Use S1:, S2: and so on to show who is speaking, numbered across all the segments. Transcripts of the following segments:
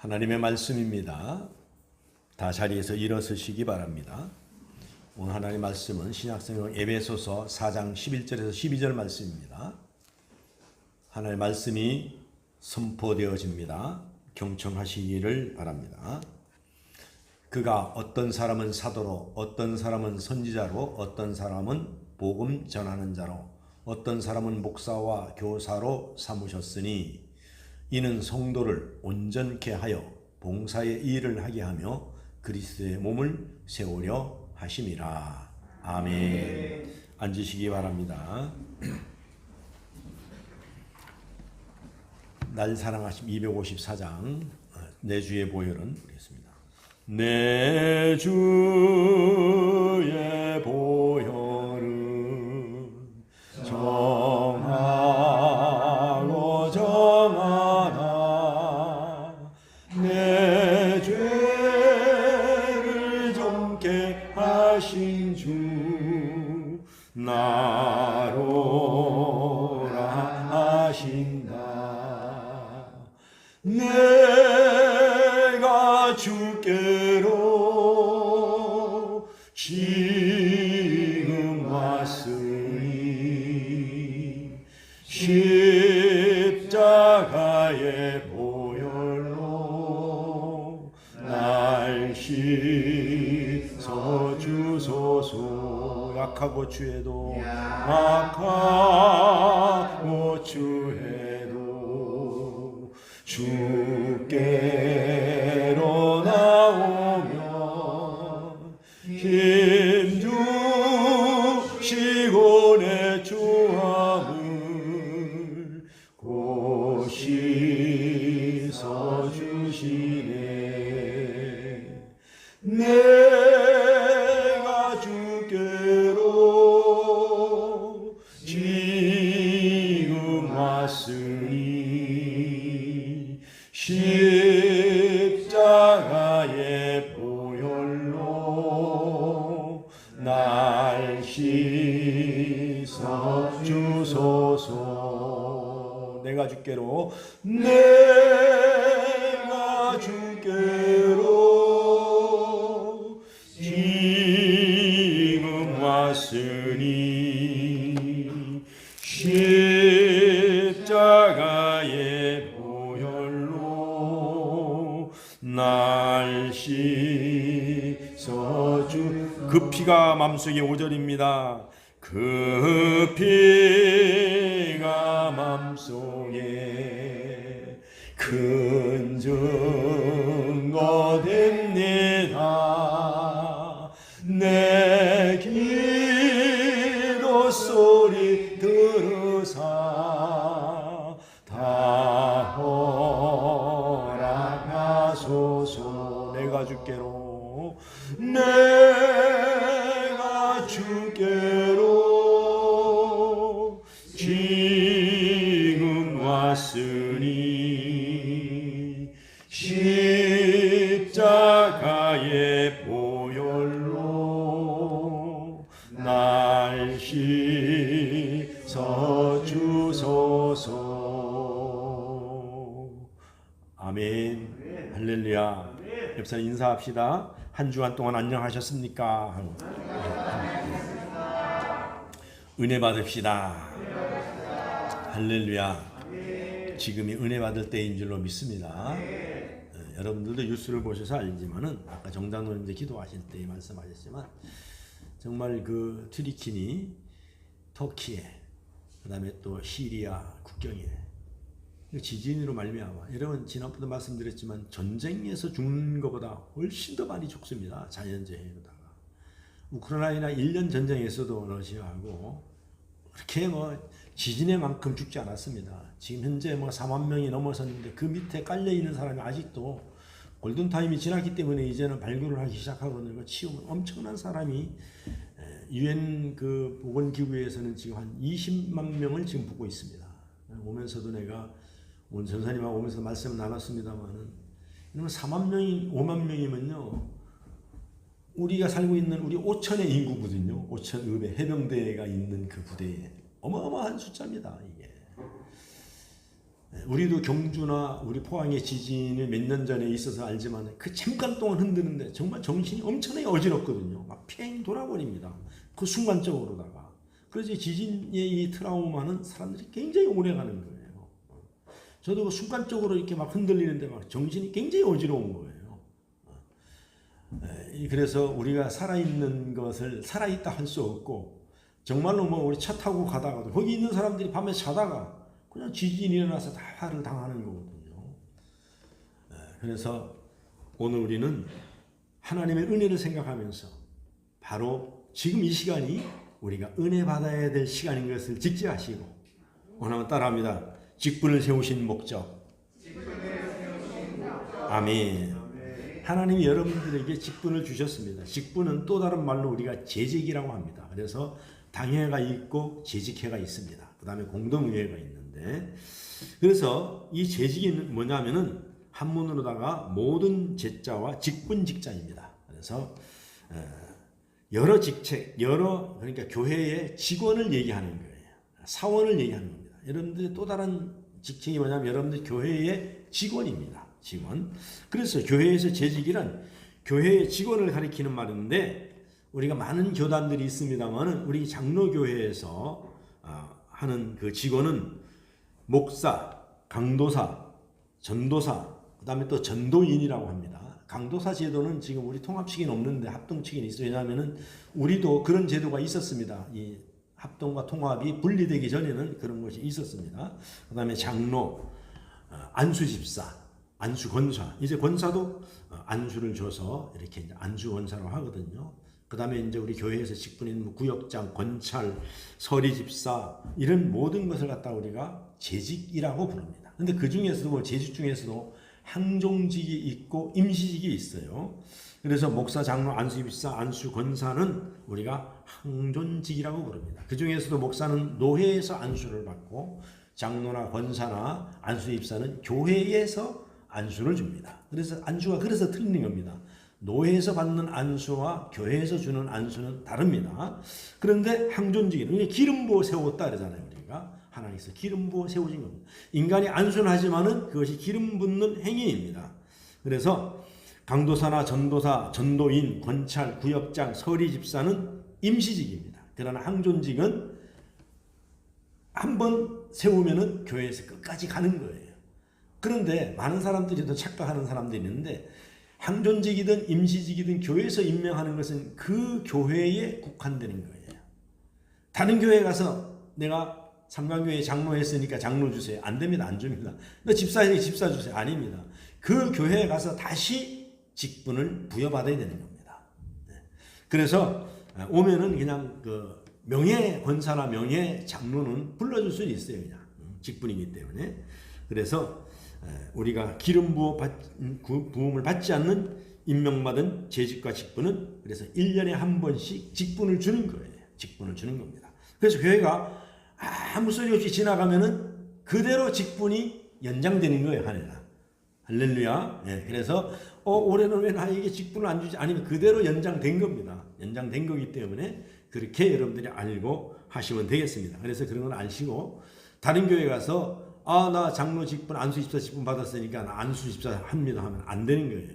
S1: 하나님의 말씀입니다. 다 자리에서 일어서시기 바랍니다. 오늘 하나님의 말씀은 신약성경 에베소서 4장 11절에서 12절 말씀입니다. 하나님의 말씀이 선포되어집니다. 경청하시기를 바랍니다. 그가 어떤 사람은 사도로, 어떤 사람은 선지자로, 어떤 사람은 복음 전하는 자로, 어떤 사람은 목사와 교사로 삼으셨으니 이는 성도를 온전케 하여 봉사의 일을 하게 하며 그리스도의 몸을 세우려 하심이라. 아멘. 앉으시기 바랍니다. 날 사랑하심 254장 내 주의 보혈은 보겠습니다. 내 주의 보혈은 정하고 정하나 내 죄를 정케 하신 주 나로라 하신다. 내가 주께로 지금 왔으니 십자가의 보혈로 날 씻어주소서. 약하고 주에도 약하고 주에도 주께로 나오면 힘 주시고 내 주함을 곧 씻어주시네. 내가 주께로 지금 왔으니 십자가의 보혈로 날 씻어주소서. 내가 주께로 지금 왔으니 십자가의 보혈로 날 씻어주. 그 피가 맘속에 5절입니다. 그 피가 맘속에 큰 증거 됩니다. 내 기도 소리 들으사 다 허락하소서. 내가 주께로 지금 왔으니 십자가의 보혈로 날 씻어주소서. 아멘. 할렐루야. 옆사람 인사합시다. 한 주간 동안 안녕하셨습니까? 은혜 받읍시다. 할렐루야. 지금이 은혜 받을 때인 줄로 믿습니다. 여러분들도 뉴스를 보셔서 알지만은 아까 정장로님들 기도하실 때 말씀하셨지만 정말 그 트리키니, 터키에, 그다음에 또 시리아 국경에 지진으로 말미암아, 여러분 지난번도 말씀드렸지만 전쟁에서 죽는 것보다 훨씬 더 많이 죽습니다. 자연재해로다가. 우크라이나 1년 전쟁에서도 러시아하고 그렇게 지진에만큼 죽지 않았습니다. 지금 현재 4만 명이 넘어섰는데 그 밑에 깔려 있는 사람이 아직도 골든타임이 지났기 때문에 이제는 발굴을 하기 시작하거든요. 치우면 엄청난 사람이 UN 그 보건기구에서는 지금 한 20만 명을 지금 보고 있습니다. 오면서도 내가 오늘 전사님하고 오면서 말씀을 나눴습니다만은 4만 명이 5만 명이면요. 우리가 살고 있는 우리 5천의 인구거든요. 5천의 해병대가 있는 그 부대에 어마어마한 숫자입니다. 이게 우리도 경주나 우리 포항의 지진이 몇 년 전에 있어서 알지만 그 잠깐 동안 흔드는데 정말 정신이 엄청나게 어지럽거든요. 막 팽 돌아버립니다. 그 순간적으로다가. 그래서 지진의 이 트라우마는 사람들이 굉장히 오래 가는 거예요. 저도 순간적으로 이렇게 막 흔들리는데 막 정신이 굉장히 어지러운 거예요. 그래서 우리가 살아있는 것을 살아있다 할 수 없고, 정말로 뭐 우리 차 타고 가다가도 거기 있는 사람들이 밤에 자다가 그냥 지진이 일어나서 다 화를 당하는 거거든요. 그래서 오늘 우리는 하나님의 은혜를 생각하면서 바로 지금 이 시간이 우리가 은혜 받아야 될 시간인 것을 직지하시고, 오늘 따라합니다. 직분을 세우신 목적. 아멘. 하나님이 여러분들에게 직분을 주셨습니다. 직분은 또 다른 말로 우리가 재직이라고 합니다. 그래서 당회가 있고 재직회가 있습니다. 그 다음에 공동의회가 있는데, 그래서 이 재직이 뭐냐면은 한문으로다가 모든 제자와 직분 직자입니다. 그래서 여러 직책, 그러니까 교회의 직원을 얘기하는 거예요. 사원을 얘기하는 겁니다. 여러분들의 또 다른 직책이 뭐냐면 여러분들 교회의 직원입니다. 직원. 그래서 교회에서 재직이란 교회의 직원을 가리키는 말인데, 우리가 많은 교단들이 있습니다만은 우리 장로교회에서 하는 그 직원은 목사, 강도사, 전도사, 그 다음에 또 전도인이라고 합니다. 강도사 제도는 지금 우리 통합 측에는 없는데 합동 측에는 있어요. 왜냐하면 우리도 그런 제도가 있었습니다. 이 합동과 통합이 분리되기 전에는 그런 것이 있었습니다. 그 다음에 장로, 안수집사, 안수권사. 이제 권사도 안수를 줘서 이렇게 이제 안수권사로 하거든요. 그 다음에 이제 우리 교회에서 직분인 구역장, 권찰, 서리집사, 이런 모든 것을 갖다 우리가 재직이라고 부릅니다. 근데 그 중에서도 재직 중에서도 항종직이 있고 임시직이 있어요. 그래서 목사, 장로, 안수집사, 안수권사는 우리가 항존직이라고 부릅니다. 그 중에서도 목사는 노회에서 안수를 받고, 장로나 권사나 안수집사는 교회에서 안수를 줍니다. 그래서 안수가 그래서 틀린 겁니다. 노회에서 받는 안수와 교회에서 주는 안수는 다릅니다. 그런데 항존직은 기름 부어 세웠다 그러잖아요. 우리가 하나님께서 기름 부어 세우신 겁니다. 인간이 안수는 하지만은 그것이 기름 붓는 행위입니다. 그래서 강도사나 전도사, 전도인, 권찰, 구역장, 서리집사는 임시직입니다. 그러나 항존직은 한번 세우면은 교회에서 끝까지 가는 거예요. 그런데 많은 사람들이 더 착각하는 사람들이 있는데, 항존직이든 임시직이든 교회에서 임명하는 것은 그 교회에 국한되는 거예요. 다른 교회에 가서 내가 삼강교회 장로 했으니까 장로 주세요. 안 됩니다. 안 줍니다. 너 집사 했으니까 집사 주세요. 아닙니다. 그 교회에 가서 다시 직분을 부여받아야 되는 겁니다. 그래서 오면은 그냥 그 명예 권사나 명예 장로는 불러줄 수 있어요. 그냥 직분이기 때문에. 그래서 우리가 기름 부음을 받지 않는 임명받은 재직과 직분은 그래서 1년에 한 번씩 직분을 주는 거예요. 직분을 주는 겁니다. 그래서 교회가 아무 소리 없이 지나가면은 그대로 직분이 연장되는 거예요. 할렐루야. 예, 그래서 올해는 왜 나에게 직분을 안 주지? 아니면 그대로 연장된 겁니다. 연장된 거기 때문에 그렇게 여러분들이 알고 하시면 되겠습니다. 그래서 그런 걸 아시고, 다른 교회 가서 나 장로 직분, 안수집사 직분 받았으니까 나 안수집사 합니다 하면 안 되는 거예요.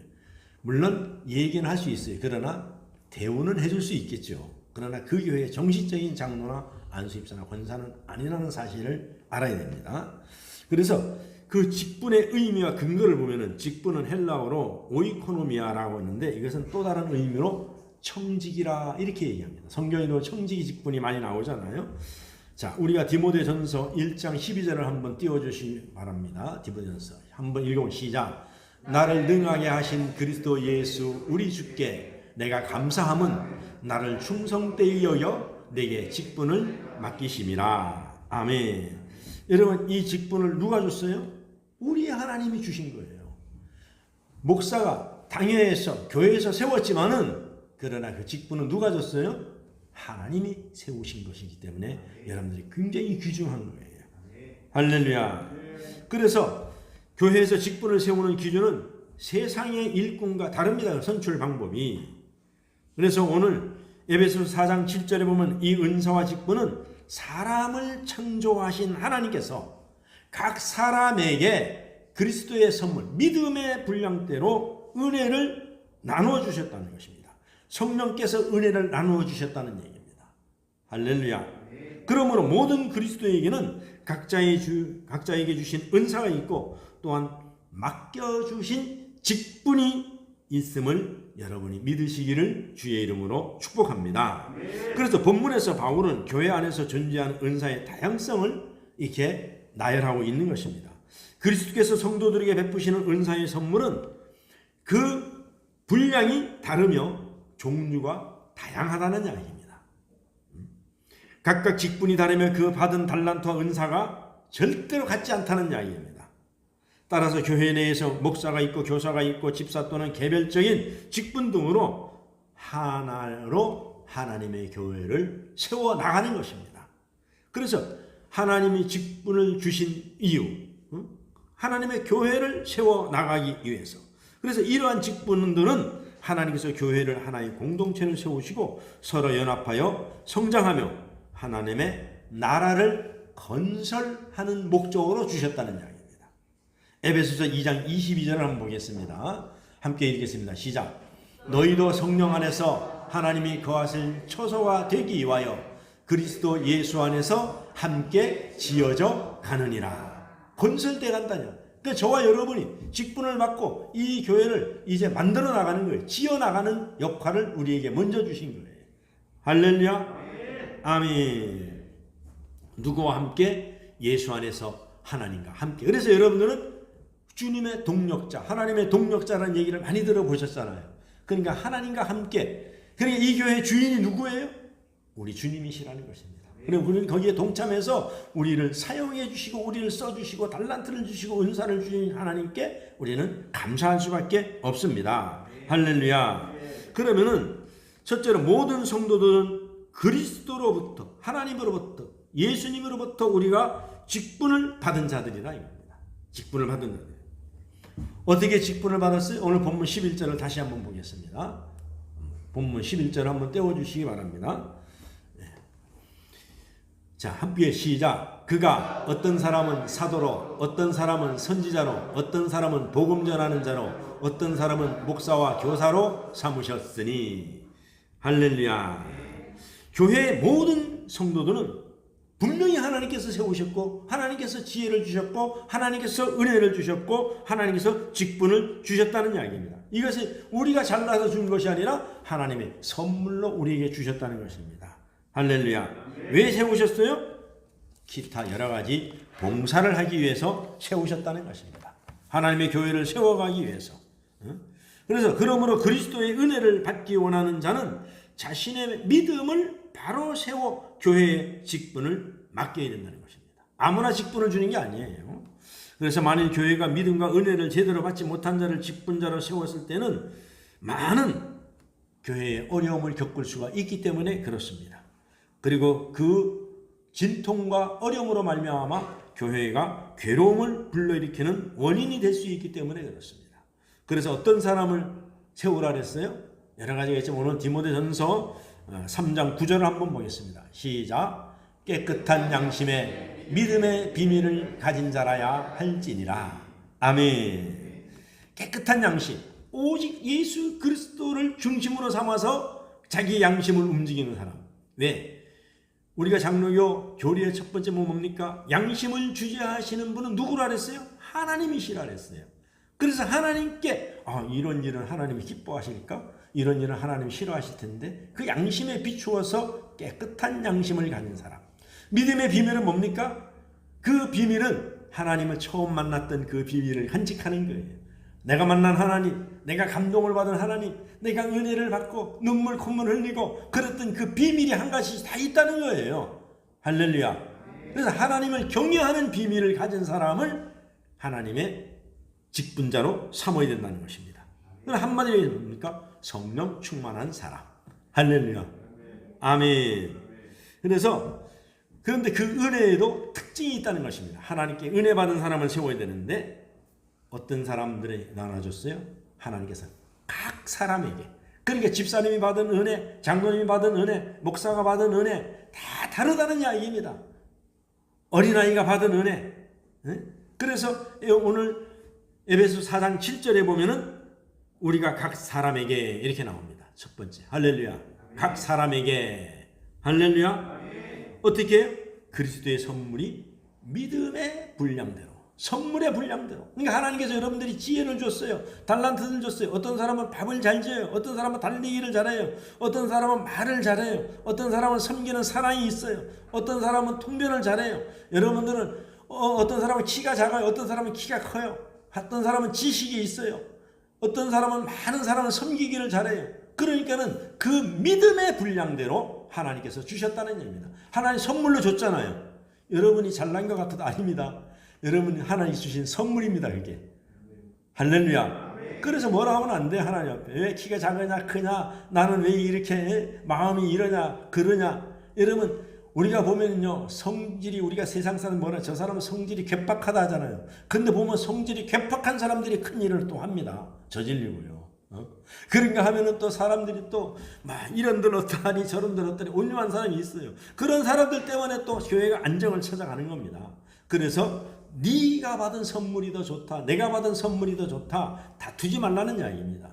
S1: 물론 얘기는 할 수 있어요. 그러나 대우는 해줄 수 있겠죠. 그러나 그 교회의 정식적인 장로나 안수집사나 권사는 아니라는 사실을 알아야 됩니다. 그래서 그 직분의 의미와 근거를 보면은, 직분은 헬라어로 오이코노미아라고 하는데 이것은 또 다른 의미로 청직이라 이렇게 얘기합니다. 성경에도 청직이 직분이 많이 나오잖아요. 자, 우리가 디모데전서 1장 12절을 한번 띄워주시기 바랍니다. 디모데전서 한번 읽어보면 시작. 나를 능하게 하신 그리스도 예수 우리 주께 내가 감사함은 나를 충성되이 여겨 내게 직분을 맡기심이라. 아멘. 여러분, 이 직분을 누가 줬어요? 우리 하나님이 주신 거예요. 목사가 당회에서 교회에서 세웠지만은, 그러나 그 직분은 누가 줬어요? 하나님이 세우신 것이기 때문에 여러분들이 굉장히 귀중한 거예요. 할렐루야. 그래서 교회에서 직분을 세우는 기준은 세상의 일꾼과 다릅니다. 선출 방법이. 그래서 오늘 에베소서 4장 7절에 보면 이 은사와 직분은 사람을 창조하신 하나님께서 각 사람에게 그리스도의 선물, 믿음의 분량대로 은혜를 나누어 주셨다는 것입니다. 성령께서 은혜를 나누어 주셨다는 얘기입니다. 할렐루야. 그러므로 모든 그리스도에게는 각자에게 주신 은사가 있고 또한 맡겨주신 직분이 있음을 여러분이 믿으시기를 주의 이름으로 축복합니다. 그래서 본문에서 바울은 교회 안에서 존재하는 은사의 다양성을 이렇게 나열하고 있는 것입니다. 그리스도께서 성도들에게 베푸시는 은사의 선물은 그 분량이 다르며 종류가 다양하다는 이야기입니다. 각각 직분이 다르며 그 받은 달란트와 은사가 절대로 같지 않다는 이야기입니다. 따라서 교회 내에서 목사가 있고 교사가 있고 집사 또는 개별적인 직분 등으로 하나로 하나님의 교회를 세워나가는 것입니다. 그래서 하나님이 직분을 주신 이유, 하나님의 교회를 세워나가기 위해서. 그래서 이러한 직분들은 하나님께서 교회를 하나의 공동체를 세우시고 서로 연합하여 성장하며 하나님의 나라를 건설하는 목적으로 주셨다는 이야기입니다. 에베소서 2장 22절을 한번 보겠습니다. 함께 읽겠습니다. 시작. 너희도 성령 안에서 하나님이 거하실 처소가 되기 위하여 그리스도 예수 안에서 함께 지어져 가느니라. 건설돼 간다냐. 그러니까 저와 여러분이 직분을 맡고 이 교회를 이제 만들어 나가는 거예요. 지어 나가는 역할을 우리에게 먼저 주신 거예요. 할렐루야. 아멘. 누구와 함께? 예수 안에서 하나님과 함께. 그래서 여러분들은 주님의 동력자, 하나님의 동력자라는 얘기를 많이 들어보셨잖아요. 그러니까 하나님과 함께. 그러니까 이 교회의 주인이 누구예요? 우리 주님이시라는 것입니다. 그리고 우리는 거기에 동참해서 우리를 사용해 주시고 우리를 써주시고 달란트를 주시고 은사를 주신 하나님께 우리는 감사할 수밖에 없습니다. 할렐루야. 그러면은 첫째로 모든 성도들은 그리스도로부터, 하나님으로부터, 예수님으로부터 우리가 직분을 받은 자들이라 이겁니다. 직분을 받은 자들. 어떻게 직분을 받았어요? 오늘 본문 11절을 다시 한번 보겠습니다. 본문 11절 한번 떼어주시기 바랍니다. 자, 함께 시작. 그가 어떤 사람은 사도로, 어떤 사람은 선지자로, 어떤 사람은 복음 전하는 자로, 어떤 사람은 목사와 교사로 삼으셨으니. 할렐루야. 교회의 모든 성도들은 분명히 하나님께서 세우셨고 하나님께서 지혜를 주셨고 하나님께서 은혜를 주셨고 하나님께서 직분을 주셨다는 이야기입니다. 이것이 우리가 잘나서 준 것이 아니라 하나님의 선물로 우리에게 주셨다는 것입니다. 할렐루야. 왜 세우셨어요? 기타 여러 가지 봉사를 하기 위해서 세우셨다는 것입니다. 하나님의 교회를 세워가기 위해서. 그래서 그러므로 그리스도의 은혜를 받기 원하는 자는 자신의 믿음을 바로 세워 교회의 직분을 맡겨야 된다는 것입니다. 아무나 직분을 주는 게 아니에요. 그래서 만일 교회가 믿음과 은혜를 제대로 받지 못한 자를 직분자로 세웠을 때는 많은 교회의 어려움을 겪을 수가 있기 때문에 그렇습니다. 그리고 그 진통과 어려움으로 말미암아 교회가 괴로움을 불러일으키는 원인이 될 수 있기 때문에 그렇습니다. 그래서 어떤 사람을 세우라 그랬어요? 여러 가지가 있지만 오늘 디모데전서 3장 9절을 한번 보겠습니다. 시작. 깨끗한 양심에 믿음의 비밀을 가진 자라야 할지니라. 아멘. 깨끗한 양심. 오직 예수 그리스도를 중심으로 삼아서 자기 양심을 움직이는 사람. 왜? 우리가 장로교 교리의 첫 번째 뭡니까? 양심을 주재하시는 분은 누구라 그랬어요? 하나님이시라 그랬어요. 그래서 하나님께 이런 일을 하나님이 기뻐하실까? 이런 일은 하나님이 싫어하실 텐데 그 양심에 비추어서 깨끗한 양심을 가진 사람. 믿음의 비밀은 뭡니까? 그 비밀은 하나님을 처음 만났던 그 비밀을 간직하는 거예요. 내가 만난 하나님, 내가 감동을 받은 하나님, 내가 은혜를 받고 눈물 콧물 흘리고 그랬던 그 비밀이 한 가지 다 있다는 거예요. 할렐루야. 그래서 하나님을 경외하는 비밀을 가진 사람을 하나님의 직분자로 삼아야 된다는 것입니다. 한마디로 뭡니까? 성령 충만한 사람. 할렐루야. 아멘. 그런데 그 은혜에도 특징이 있다는 것입니다. 하나님께 은혜 받은 사람을 세워야 되는데 어떤 사람들이 나눠줬어요? 하나님께서 각 사람에게. 그러니까 집사님이 받은 은혜, 장로님이 받은 은혜, 목사가 받은 은혜 다 다르다는 이야기입니다. 어린아이가 받은 은혜, 그래서 오늘 에베소 4장 7절에 보면은 우리가 각 사람에게 이렇게 나옵니다. 첫 번째, 할렐루야. 각 사람에게, 할렐루야. 어떻게 해요? 그리스도의 선물이 믿음의 분량대로, 선물의 분량대로. 그러니까 하나님께서 여러분들이 지혜를 줬어요. 달란트를 줬어요. 어떤 사람은 밥을 잘 지어요. 어떤 사람은 달리기를 잘해요. 어떤 사람은 말을 잘해요. 어떤 사람은 섬기는 사랑이 있어요. 어떤 사람은 통변을 잘해요. 여러분들은 어떤 사람은 키가 작아요. 어떤 사람은 키가 커요. 어떤 사람은 지식이 있어요. 어떤 사람은 많은 사람을 섬기기를 잘해요. 그러니까는 그 믿음의 분량대로 하나님께서 주셨다는 얘기입니다. 하나님 선물로 줬잖아요. 여러분이 잘난 것 같아도 아닙니다. 여러분이 하나님 주신 선물입니다. 그게. 할렐루야. 그래서 뭐라 하면 안 돼. 하나님 앞에. 왜 키가 작으냐 크냐, 나는 왜 이렇게 마음이 이러냐 그러냐. 여러분 우리가 보면요, 성질이, 우리가 세상 사람 뭐라, 저 사람은 성질이 괴팍하다 하잖아요. 근데 보면 성질이 괴팍한 사람들이 큰 일을 또 합니다. 저질리고요. 그런가 하면은 또 사람들이 또 막 이런들 어떠하니 저런들 어떠니 온유한 사람이 있어요. 그런 사람들 때문에 또 교회가 안정을 찾아가는 겁니다. 그래서 네가 받은 선물이 더 좋다, 내가 받은 선물이 더 좋다, 다투지 말라는 이야기입니다.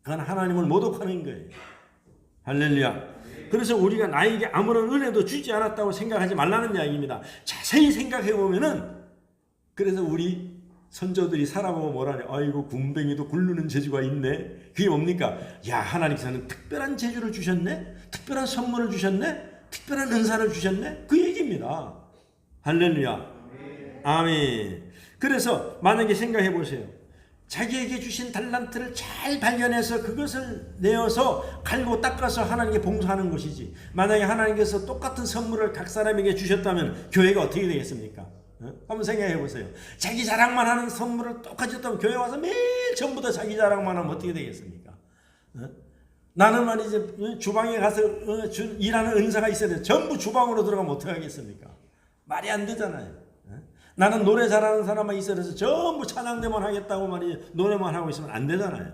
S1: 그건 하나님을 모독하는 거예요. 할렐루야. 그래서 우리가 나에게 아무런 은혜도 주지 않았다고 생각하지 말라는 이야기입니다. 자세히 생각해 보면은, 그래서 우리 선조들이 살아보고 뭐라냐, 아이고 군뱅이도 굴르는 재주가 있네. 그게 뭡니까? 야, 하나님께서는 특별한 재주를 주셨네, 특별한 선물을 주셨네, 특별한 은사를 주셨네, 그 얘기입니다. 할렐루야. 아멘. 그래서 만약에 생각해 보세요. 자기에게 주신 달란트를 잘 발견해서 그것을 내어서 갈고 닦아서 하나님께 봉사하는 것이지, 만약에 하나님께서 똑같은 선물을 각 사람에게 주셨다면 교회가 어떻게 되겠습니까? 한번 생각해 보세요. 자기 자랑만 하는 선물을 똑같이 줬다면 교회 와서 매일 전부 다 자기 자랑만 하면 어떻게 되겠습니까? 나는 말이지 주방에 가서 일하는 은사가 있어야 돼. 전부 주방으로 들어가면 어떻게 하겠습니까? 말이 안 되잖아요. 나는 노래 잘하는 사람만 있어야 해서 전부 찬양대만 하겠다고 말이지 노래만 하고 있으면 안 되잖아요.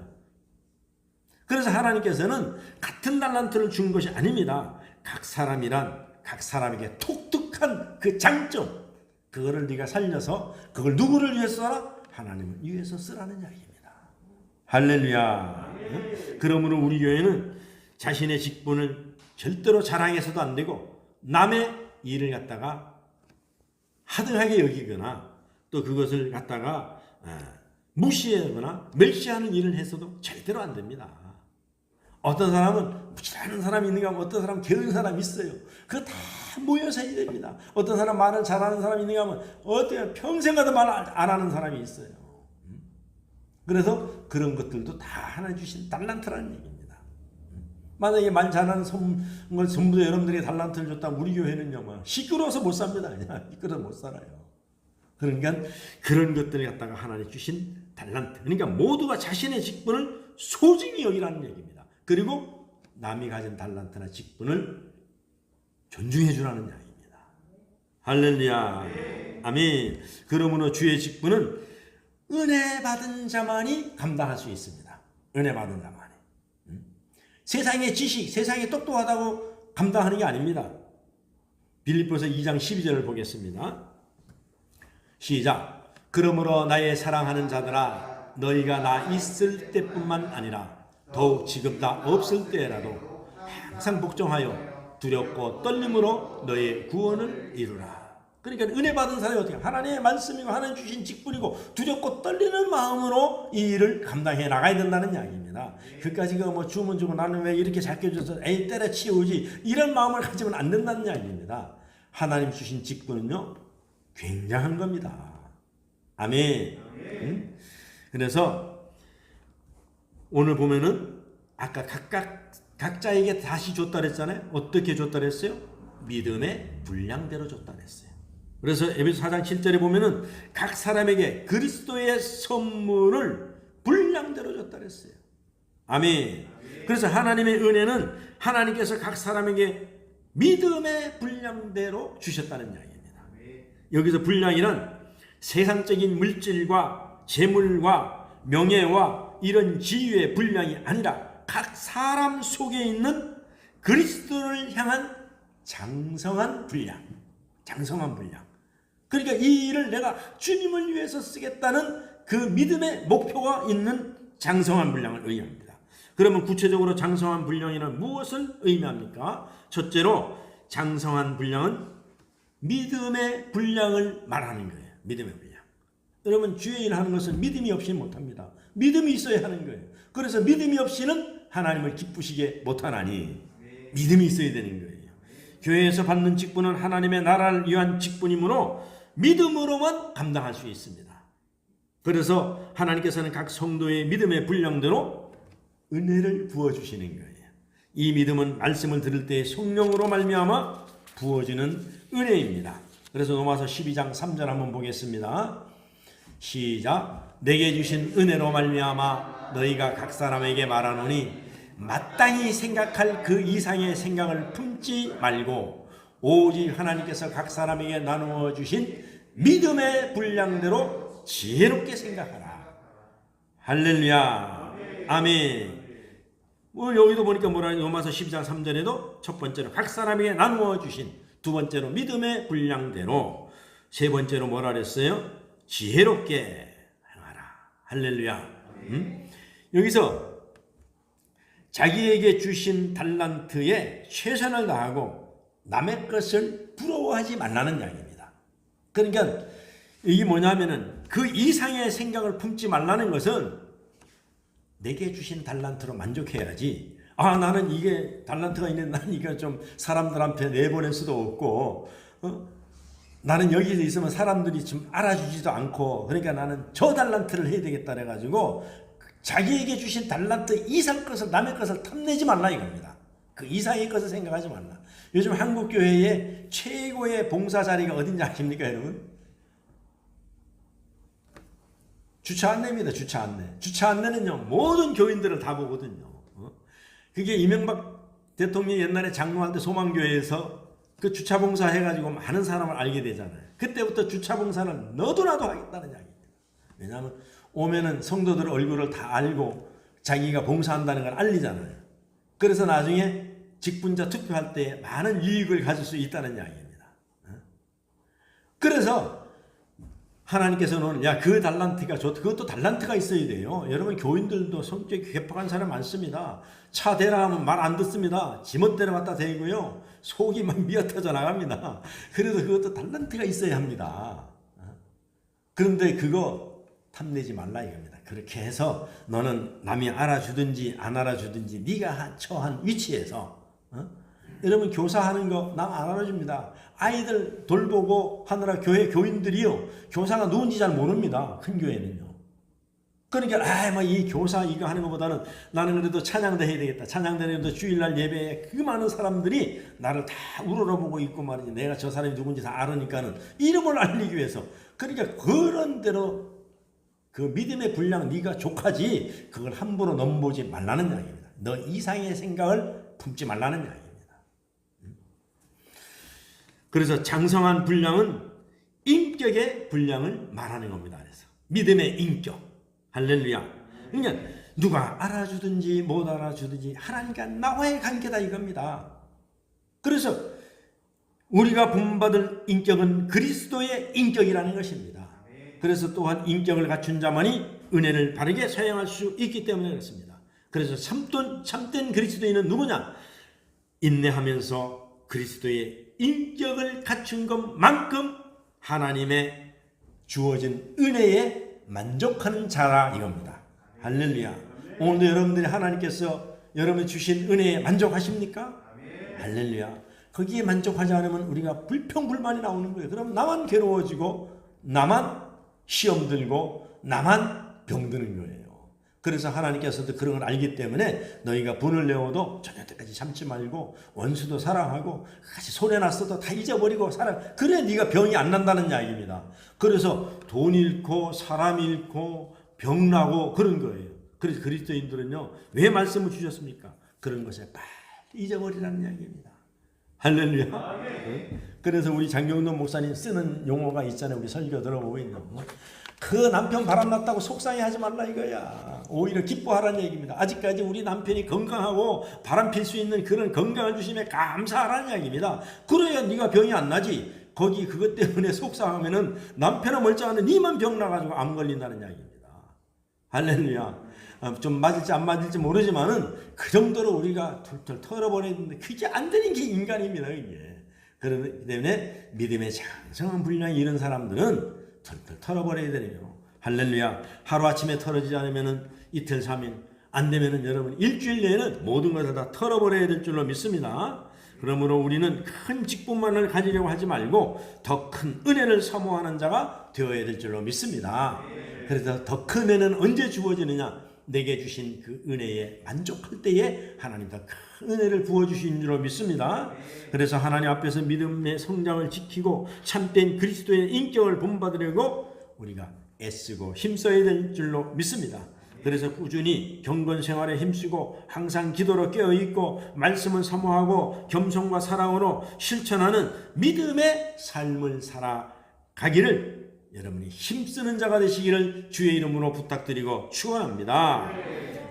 S1: 그래서 하나님께서는 같은 달란트를 준 것이 아닙니다. 각 사람이란 각 사람에게 독특한 그 장점, 그거를 네가 살려서 그걸 누구를 위해서 써라? 하나님을 위해서 쓰라는 이야기입니다. 할렐루야. 그러므로 우리 교회는 자신의 직분을 절대로 자랑해서도 안 되고, 남의 일을 갖다가 하등하게 여기거나 또 그것을 갖다가 무시하거나 멸시하는 일을 해서도 절대로 안 됩니다. 어떤 사람은 무지하는 사람이 있는가 하면 어떤 사람은 게으른 사람이 있어요. 그거 다 모여서 해야 됩니다. 어떤 사람 말을 잘하는 사람이 있는가 하면 어떤 평생 가도 말 안 하는 사람이 있어요. 그래서 그런 것들도 다 하나 주신 달란트라는 얘기입니다. 만약에 말 잘하는 걸 전부 다 여러분들이 달란트를 줬다면 우리 교회는요, 뭐 시끄러워서 못 삽니다. 그냥 시끄러워서 못 살아요. 그러니까 그런 것들을 갖다가 하나님 주신 달란트, 그러니까 모두가 자신의 직분을 소중히 여기라는 얘기입니다. 그리고 남이 가진 달란트나 직분을 존중해 주라는 이야기입니다. 할렐루야. 아멘. 그러므로 주의 직분은 은혜 받은 자만이 감당할 수 있습니다. 은혜 받은 자만이. 세상의 지식, 세상이 똑똑하다고 감당하는 게 아닙니다. 빌립보서 2장 12절을 보겠습니다. 시작. 그러므로 나의 사랑하는 자들아, 너희가 나 있을 때뿐만 아니라 더욱 지금 나 없을 때라도 항상 복종하여 두렵고 떨림으로 너의 구원을 이루라. 그러니까 은혜 받은 사람이 어떻게, 하나님의 말씀이고 하나님 주신 직분이고 두렵고 떨리는 마음으로 이 일을 감당해 나가야 된다는 이야기입니다. 그까지 뭐 주면 주고 나는 왜 이렇게 작게 줘서 에이 때려치우지, 이런 마음을 가지면 안 된다는 이야기입니다. 하나님 주신 직분은요 굉장한 겁니다. 아멘. 그래서 오늘 보면은 아까 각자에게 다시 줬다 그랬잖아요. 어떻게 줬다 그랬어요? 믿음의 분량대로 줬다 그랬어요. 그래서 에베소 4장 7절에 보면은 각 사람에게 그리스도의 선물을 분량대로 줬다 그랬어요. 아멘. 그래서 하나님의 은혜는 하나님께서 각 사람에게 믿음의 분량대로 주셨다는 이야기입니다. 여기서 분량이란 세상적인 물질과 재물과 명예와 이런 지위의 분량이 아니라 각 사람 속에 있는 그리스도를 향한 장성한 분량, 장성한 분량. 그러니까 이 일을 내가 주님을 위해서 쓰겠다는 그 믿음의 목표가 있는 장성한 분량을 의미합니다. 그러면 구체적으로 장성한 분량이란 무엇을 의미합니까? 첫째로 장성한 분량은 믿음의 분량을 말하는 거예요. 믿음의 분량. 여러분 주의 일을 하는 것은 믿음이 없이는 못합니다. 믿음이 있어야 하는 거예요. 그래서 믿음이 없이는 하나님을 기쁘시게 못하나니 믿음이 있어야 되는 거예요. 교회에서 받는 직분은 하나님의 나라를 위한 직분이므로 믿음으로만 감당할 수 있습니다. 그래서 하나님께서는 각 성도의 믿음의 분량대로 은혜를 부어주시는 거예요. 이 믿음은 말씀을 들을 때 성령으로 말미암아 부어지는 은혜입니다. 그래서 로마서 12장 3절 한번 보겠습니다. 시작. 내게 주신 은혜로 말미암아 너희가 각 사람에게 말하노니 마땅히 생각할 그 이상의 생각을 품지 말고 오직 하나님께서 각 사람에게 나누어 주신 믿음의 분량대로 지혜롭게 생각하라. 할렐루야. 아멘. 오늘 여기도 보니까 뭐라 로마서 12장 3절에도 첫 번째로 각 사람에게 나누어 주신, 두 번째로 믿음의 분량대로, 세 번째로 뭐라 그랬어요? 지혜롭게 행하라. 할렐루야. 여기서 자기에게 주신 달란트에 최선을 다하고 남의 것을 부러워하지 말라는 이야기입니다. 그러니까 이게 뭐냐면은 그 이상의 생각을 품지 말라는 것은 내게 주신 달란트로 만족해야지. 아, 나는 이게 달란트가 있는데 나는 이거 좀 사람들한테 내보낼 수도 없고, 나는 여기서 있으면 사람들이 좀 알아주지도 않고, 그러니까 나는 저 달란트를 해야 되겠다 그래가지고 자기에게 주신 달란트 이상 것을, 남의 것을 탐내지 말라 이겁니다. 그 이상의 것을 생각하지 말라. 요즘 한국교회의 최고의 봉사 자리가 어딘지 아십니까 여러분? 주차 안내입니다. 주차 안내. 주차 안내는요 모든 교인들을 다 보거든요. 그게 이명박 대통령이 옛날에 장로할 때 소망교회에서 그 주차 봉사 해가지고 많은 사람을 알게 되잖아요. 그때부터 주차 봉사는 너도나도 하겠다는 이야기입니다. 왜냐하면 오면은 성도들 얼굴을 다 알고 자기가 봉사한다는 걸 알리잖아요. 그래서 나중에 직분자 투표할 때 많은 유익을 가질 수 있다는 이야기입니다. 그래서 하나님께서는 야, 그 달란트가 좋다. 그것도 달란트가 있어야 돼요. 여러분 교인들도 성격이 괴팍한 사람 많습니다. 차 대라 하면 말 안 듣습니다. 지멋대로 갖다 대고요. 속이 막 미어터져 나갑니다. 그래서 그것도 달란트가 있어야 합니다. 그런데 그거 탐내지 말라 이겁니다. 그렇게 해서 너는 남이 알아주든지 안 알아주든지 네가 처한 위치에서 여러분 교사하는 거 남 안 알아줍니다. 아이들 돌보고 하느라 교회 교인들이요 교사가 누군지 잘 모릅니다. 큰 교회는요. 그러니까 뭐 이 교사 이거 하는 것보다는 나는 그래도 찬양대 해야 되겠다. 찬양대에도 주일날 예배에 그 많은 사람들이 나를 다 우러러보고 있고 말이지. 내가 저 사람이 누군지 다 알으니까는 이름을 알리기 위해서. 그러니까 그런 대로 그 믿음의 분량 네가 족하지 그걸 함부로 넘보지 말라는 이야기입니다. 너 이상의 생각을 품지 말라는 이야기입니다. 그래서 장성한 분량은 인격의 분량을 말하는 겁니다. 그래서 믿음의 인격. 할렐루야. 그러니까 누가 알아주든지 못 알아주든지 하나님과 나와의 관계다 이겁니다. 그래서 우리가 본받을 인격은 그리스도의 인격이라는 것입니다. 그래서 또한 인격을 갖춘 자만이 은혜를 바르게 사용할 수 있기 때문에 그렇습니다. 그래서 참된 그리스도인은 누구냐? 인내하면서 그리스도의 인격을 갖춘 것만큼 하나님의 주어진 은혜에 만족하는 자라 이겁니다. 할렐루야. 오늘도 여러분들이 하나님께서 여러분이 주신 은혜에 만족하십니까? 할렐루야. 거기에 만족하지 않으면 우리가 불평불만이 나오는 거예요. 그럼 나만 괴로워지고 나만 시험 들고 나만 병드는 거예요. 그래서 하나님께서도 그런 걸 알기 때문에 너희가 분을 내어도 저녁 때까지 참지 말고 원수도 사랑하고 같이 손해났어도 다 잊어버리고 살아. 그래 네가 병이 안 난다는 이야기입니다. 그래서 돈 잃고 사람 잃고 병 나고 그런 거예요. 그래서 그리스도인들은요 왜 말씀을 주셨습니까? 그런 것에 빨리 잊어버리라는 이야기입니다. 할렐루야. 그래서 우리 장경돈 목사님 쓰는 용어가 있잖아요. 우리 설교 들어보고 있는 거. 그 남편 바람났다고 속상해하지 말라 이거야. 오히려 기뻐하라는 얘기입니다. 아직까지 우리 남편이 건강하고 바람 필 수 있는 그런 건강을 주심에 감사하라는 이야기입니다. 그래야 네가 병이 안 나지. 거기 그것 때문에 속상하면은 남편은 멀쩡한데 니만 병 나가지고 암 걸린다는 이야기입니다. 할렐루야. 좀 맞을지 안 맞을지 모르지만은 그 정도로 우리가 툴툴 털어버리는데 그게 안 되는 게 인간입니다. 그게. 그렇기 때문에 믿음의 장성한 분량이 이런 사람들은 털털 털어버려야 되네요. 할렐루야. 하루아침에 털어지지 않으면은 이틀 3일 안 되면은 여러분 일주일 내에는 모든 것을 다 털어버려야 될 줄로 믿습니다. 그러므로 우리는 큰 직분만을 가지려고 하지 말고 더 큰 은혜를 사모하는 자가 되어야 될 줄로 믿습니다. 그래서 더 큰 은혜는 언제 주어지느냐? 내게 주신 그 은혜에 만족할 때에 하나님 더 큰 은혜를 부어주신 줄로 믿습니다. 그래서 하나님 앞에서 믿음의 성장을 지키고 참된 그리스도의 인격을 본받으려고 우리가 애쓰고 힘써야 될 줄로 믿습니다. 그래서 꾸준히 경건 생활에 힘쓰고 항상 기도로 깨어있고 말씀을 사모하고 겸손과 사랑으로 실천하는 믿음의 삶을 살아가기를 여러분이 힘쓰는 자가 되시기를 주의 이름으로 부탁드리고 축원합니다.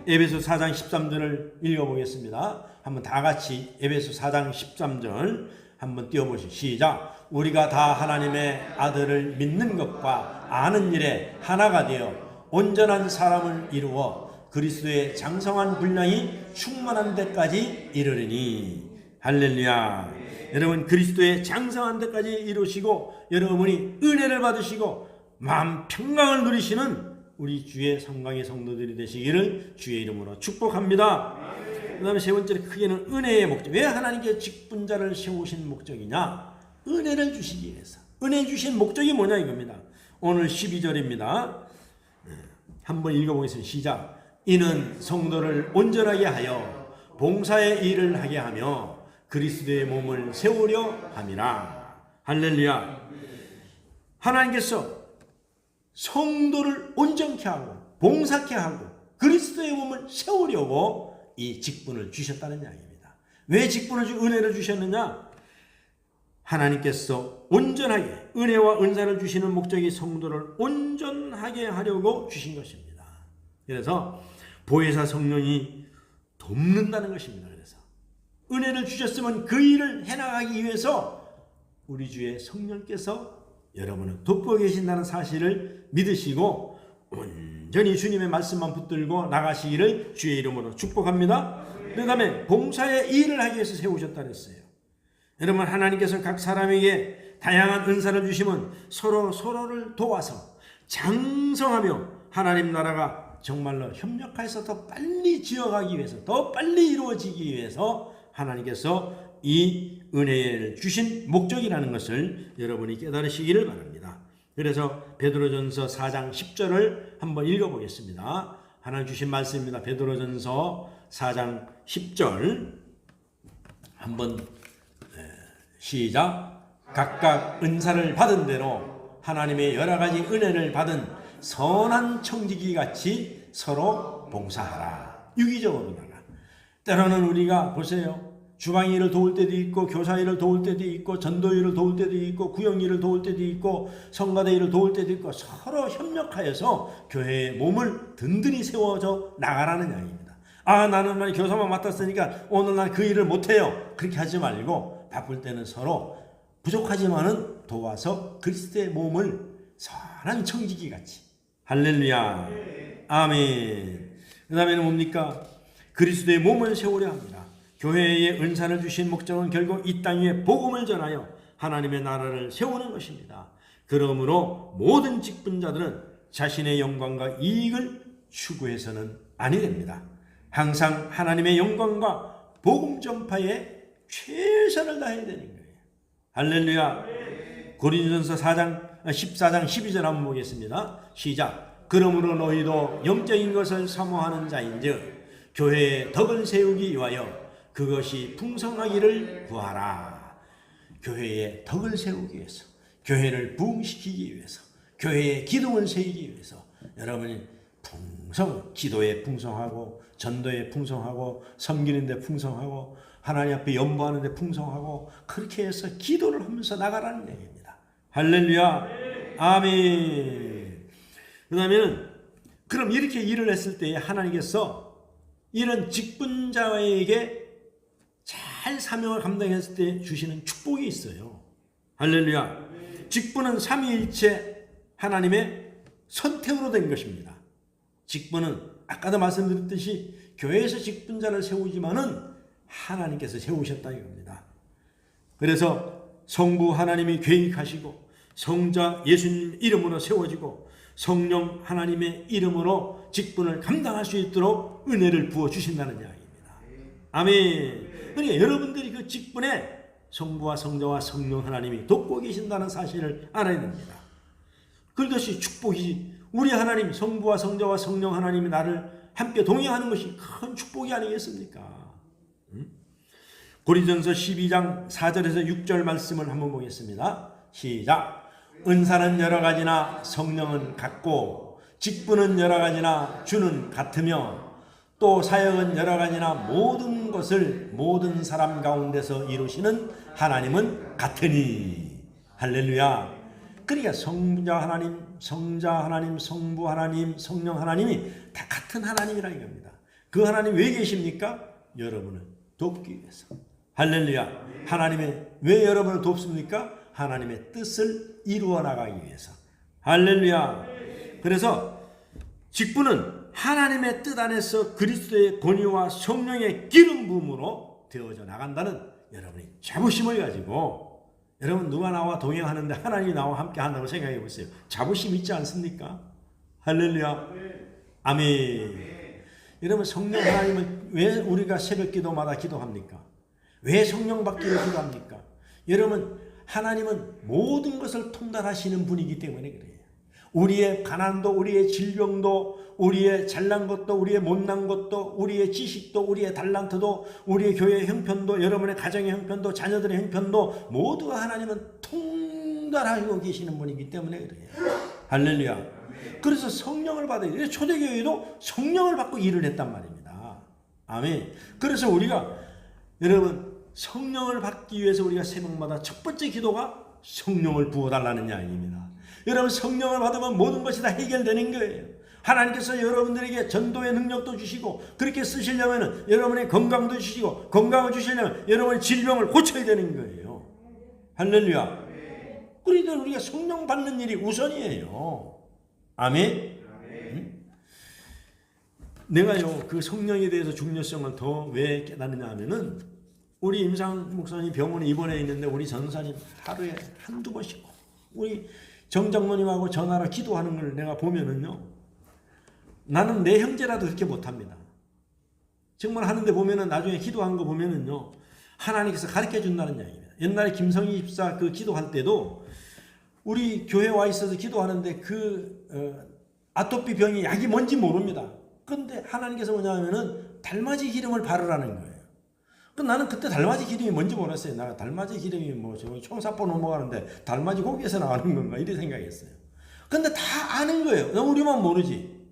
S1: 에베소 4장 13절을 읽어보겠습니다. 한번 다 같이 에베소 4장 13절 한번 띄워보시죠. 시작. 우리가 다 하나님의 아들을 믿는 것과 아는 일에 하나가 되어 온전한 사람을 이루어 그리스도의 장성한 분량이 충만한 데까지 이르리니. 할렐루야. 여러분 그리스도의 장성한 데까지 이루시고 여러분이 은혜를 받으시고 마음 평강을 누리시는 우리 주의 성강의 성도들이 되시기를 주의 이름으로 축복합니다. 그 다음에 세 번째로 크게는 은혜의 목적. 왜 하나님께 직분자를 세우신 목적이냐? 은혜를 주시기 위해서. 은혜 주신 목적이 뭐냐 이겁니다. 오늘 12절입니다. 한번 읽어보겠습니다. 시작. 이는 성도를 온전하게 하여 봉사의 일을 하게 하며 그리스도의 몸을 세우려 함이라. 할렐루야. 하나님께서 성도를 온전케 하고 봉사케 하고 그리스도의 몸을 세우려고 이 직분을 주셨다는 이야기입니다. 왜 직분을 은혜를 주셨느냐? 하나님께서 온전하게 은혜와 은사를 주시는 목적이 성도를 온전하게 하려고 주신 것입니다. 그래서 보혜사 성령이 돕는다는 것입니다. 그래서 은혜를 주셨으면 그 일을 해나가기 위해서 우리 주의 성령께서 여러분을 돕고 계신다는 사실을 믿으시고 온전히 주님의 말씀만 붙들고 나가시기를 주의 이름으로 축복합니다. 그 다음에 봉사의 일을 하기 위해서 세우셨다 그랬어요. 여러분 하나님께서 각 사람에게 다양한 은사를 주시면 서로를 도와서 장성하며 하나님 나라가 정말로 협력해서 더 빨리 지어가기 위해서 더 빨리 이루어지기 위해서 하나님께서 이 은혜를 주신 목적이라는 것을 여러분이 깨달으시기를 바랍니다. 그래서 베드로전서 4장 10절을 한번 읽어보겠습니다. 하나님 주신 말씀입니다. 베드로전서 4장 10절 한번 시작. 각각 은사를 받은 대로 하나님의 여러 가지 은혜를 받은 선한 청지기 같이 서로 봉사하라. 유기적으로다가 때로는 우리가 보세요. 주방 일을 도울 때도 있고 교사 일을 도울 때도 있고 전도 일을 도울 때도 있고 구역 일을 도울 때도 있고 성가대 일을 도울 때도 있고 서로 협력하여서 교회의 몸을 든든히 세워져 나가라는 이야기입니다. 나는 교사만 맡았으니까 오늘 난 그 일을 못해요. 그렇게 하지 말고 바쁠 때는 서로 부족하지만은 도와서 그리스도의 몸을 선한 청지기 같이. 할렐루야. 아멘. 그 다음에는 뭡니까? 그리스도의 몸을 세우려 합니다. 교회에 은사를 주신 목적은 결국 이 땅 위에 복음을 전하여 하나님의 나라를 세우는 것입니다. 그러므로 모든 직분자들은 자신의 영광과 이익을 추구해서는 아니 됩니다. 항상 하나님의 영광과 복음 전파에 최선을 다해야 되는 거예요. 할렐루야. 고린도전서 14장 12절 한번 보겠습니다. 시작. 그러므로 너희도 영적인 것을 사모하는 자인즉 교회의 덕을 세우기 위하여 그것이 풍성하기를 구하라. 교회의 덕을 세우기 위해서, 교회를 부흥시키기 위해서, 교회의 기둥을 세우기 위해서 여러분이 기도에 풍성하고 전도에 풍성하고 섬기는 데 풍성하고 하나님 앞에 연보하는 데 풍성하고 그렇게 해서 기도를 하면서 나가라는 얘기입니다. 할렐루야. 아멘. 그 다음에는 그럼 이렇게 일을 했을 때 하나님께서 이런 직분자에게 잘 사명을 감당했을 때 주시는 축복이 있어요. 할렐루야. 직분은 삼위일체 하나님의 선택으로 된 것입니다. 직분은 아까도 말씀드렸듯이 교회에서 직분자를 세우지만은 하나님께서 세우셨다 이겁니다. 그래서 성부 하나님이 계획하시고 성자 예수님 이름으로 세워지고 성령 하나님의 이름으로 직분을 감당할 수 있도록 은혜를 부어주신다는 이야기입니다. 아멘. 그러니까 여러분들이 그 직분에 성부와 성자와 성령 하나님이 돕고 계신다는 사실을 알아야 됩니다. 그것이 축복이지. 우리 하나님 성부와 성자와 성령 하나님이 나를 함께 동행하는 것이 큰 축복이 아니겠습니까? 고린도전서 12장 4절에서 6절 말씀을 한번 보겠습니다. 시작. 은사는 여러 가지나 성령은 같고 직분은 여러 가지나 주는 같으며 또 사역은 여러 가지나 모든 것을 모든 사람 가운데서 이루시는 하나님은 같으니. 할렐루야. 그러니까 성자 하나님, 성자 하나님, 성부 하나님, 성령 하나님이 다 같은 하나님이라 이겁니다. 그 하나님 왜 계십니까? 여러분을 돕기 위해서. 할렐루야. 하나님의 왜 여러분을 돕습니까? 하나님의 뜻을 이루어 나가기 위해서. 할렐루야. 그래서 직분은 하나님의 뜻 안에서 그리스도의 권위와 성령의 기름 부음으로 되어져 나간다는 여러분이 자부심을 가지고, 여러분 누가 나와 동행하는데 하나님이 나와 함께 한다고 생각해 보세요. 자부심 있지 않습니까? 할렐루야. 아멘. 여러분 성령 하나님은 왜 우리가 새벽 기도마다 기도합니까? 왜 성령 받기를 기도합니까? 여러분 하나님은 모든 것을 통달하시는 분이기 때문에 그래요. 우리의 가난도, 우리의 질병도, 우리의 잘난 것도, 우리의 못난 것도, 우리의 지식도, 우리의 달란트도, 우리의 교회의 형편도, 여러분의 가정의 형편도, 자녀들의 형편도 모두 하나님은 통달하고 계시는 분이기 때문에 그래요. 할렐루야. 그래서 성령을 받아야 돼요. 초대교회도 성령을 받고 일을 했단 말입니다. 아멘. 그래서 우리가 여러분 성령을 받기 위해서 우리가 새벽마다 첫 번째 기도가 성령을 부어달라는 이야기입니다. 여러분 성령을 받으면 모든 것이 다 해결되는 거예요. 하나님께서 여러분들에게 전도의 능력도 주시고 그렇게 쓰시려면 여러분의 건강도 주시고 건강을 주시려면 여러분의 질병을 고쳐야 되는 거예요. 할렐루야. 그러니까 우리가 성령 받는 일이 우선이에요. 아멘. 내가요 그 성령에 대해서 중요성을 더 왜 깨닫느냐 하면은 우리 임상 목사님 병원에 입원해 있는데 우리 전사님 하루에 한두 번씩 우리 정장모님하고 전화로 기도하는 걸 내가 보면은요, 나는 내 형제라도 그렇게 못합니다. 정말 하는데 보면은 나중에 기도한 거 보면은요, 하나님께서 가르쳐 준다는 이야기입니다. 옛날에 김성희 집사 그 기도할 때도 우리 교회 와 있어서 기도하는데 아토피 병이 약이 뭔지 모릅니다. 그런데 하나님께서 뭐냐 하면은 달맞이 기름을 바르라는 거예요. 나는 그때 달맞이 기름이 뭔지 몰랐어요. 나 달맞이 기름이 뭐 총사포 넘어가는데 달맞이 고기에서 나오는 건가 이렇게 생각했어요. 근데 다 아는 거예요. 우리만 모르지.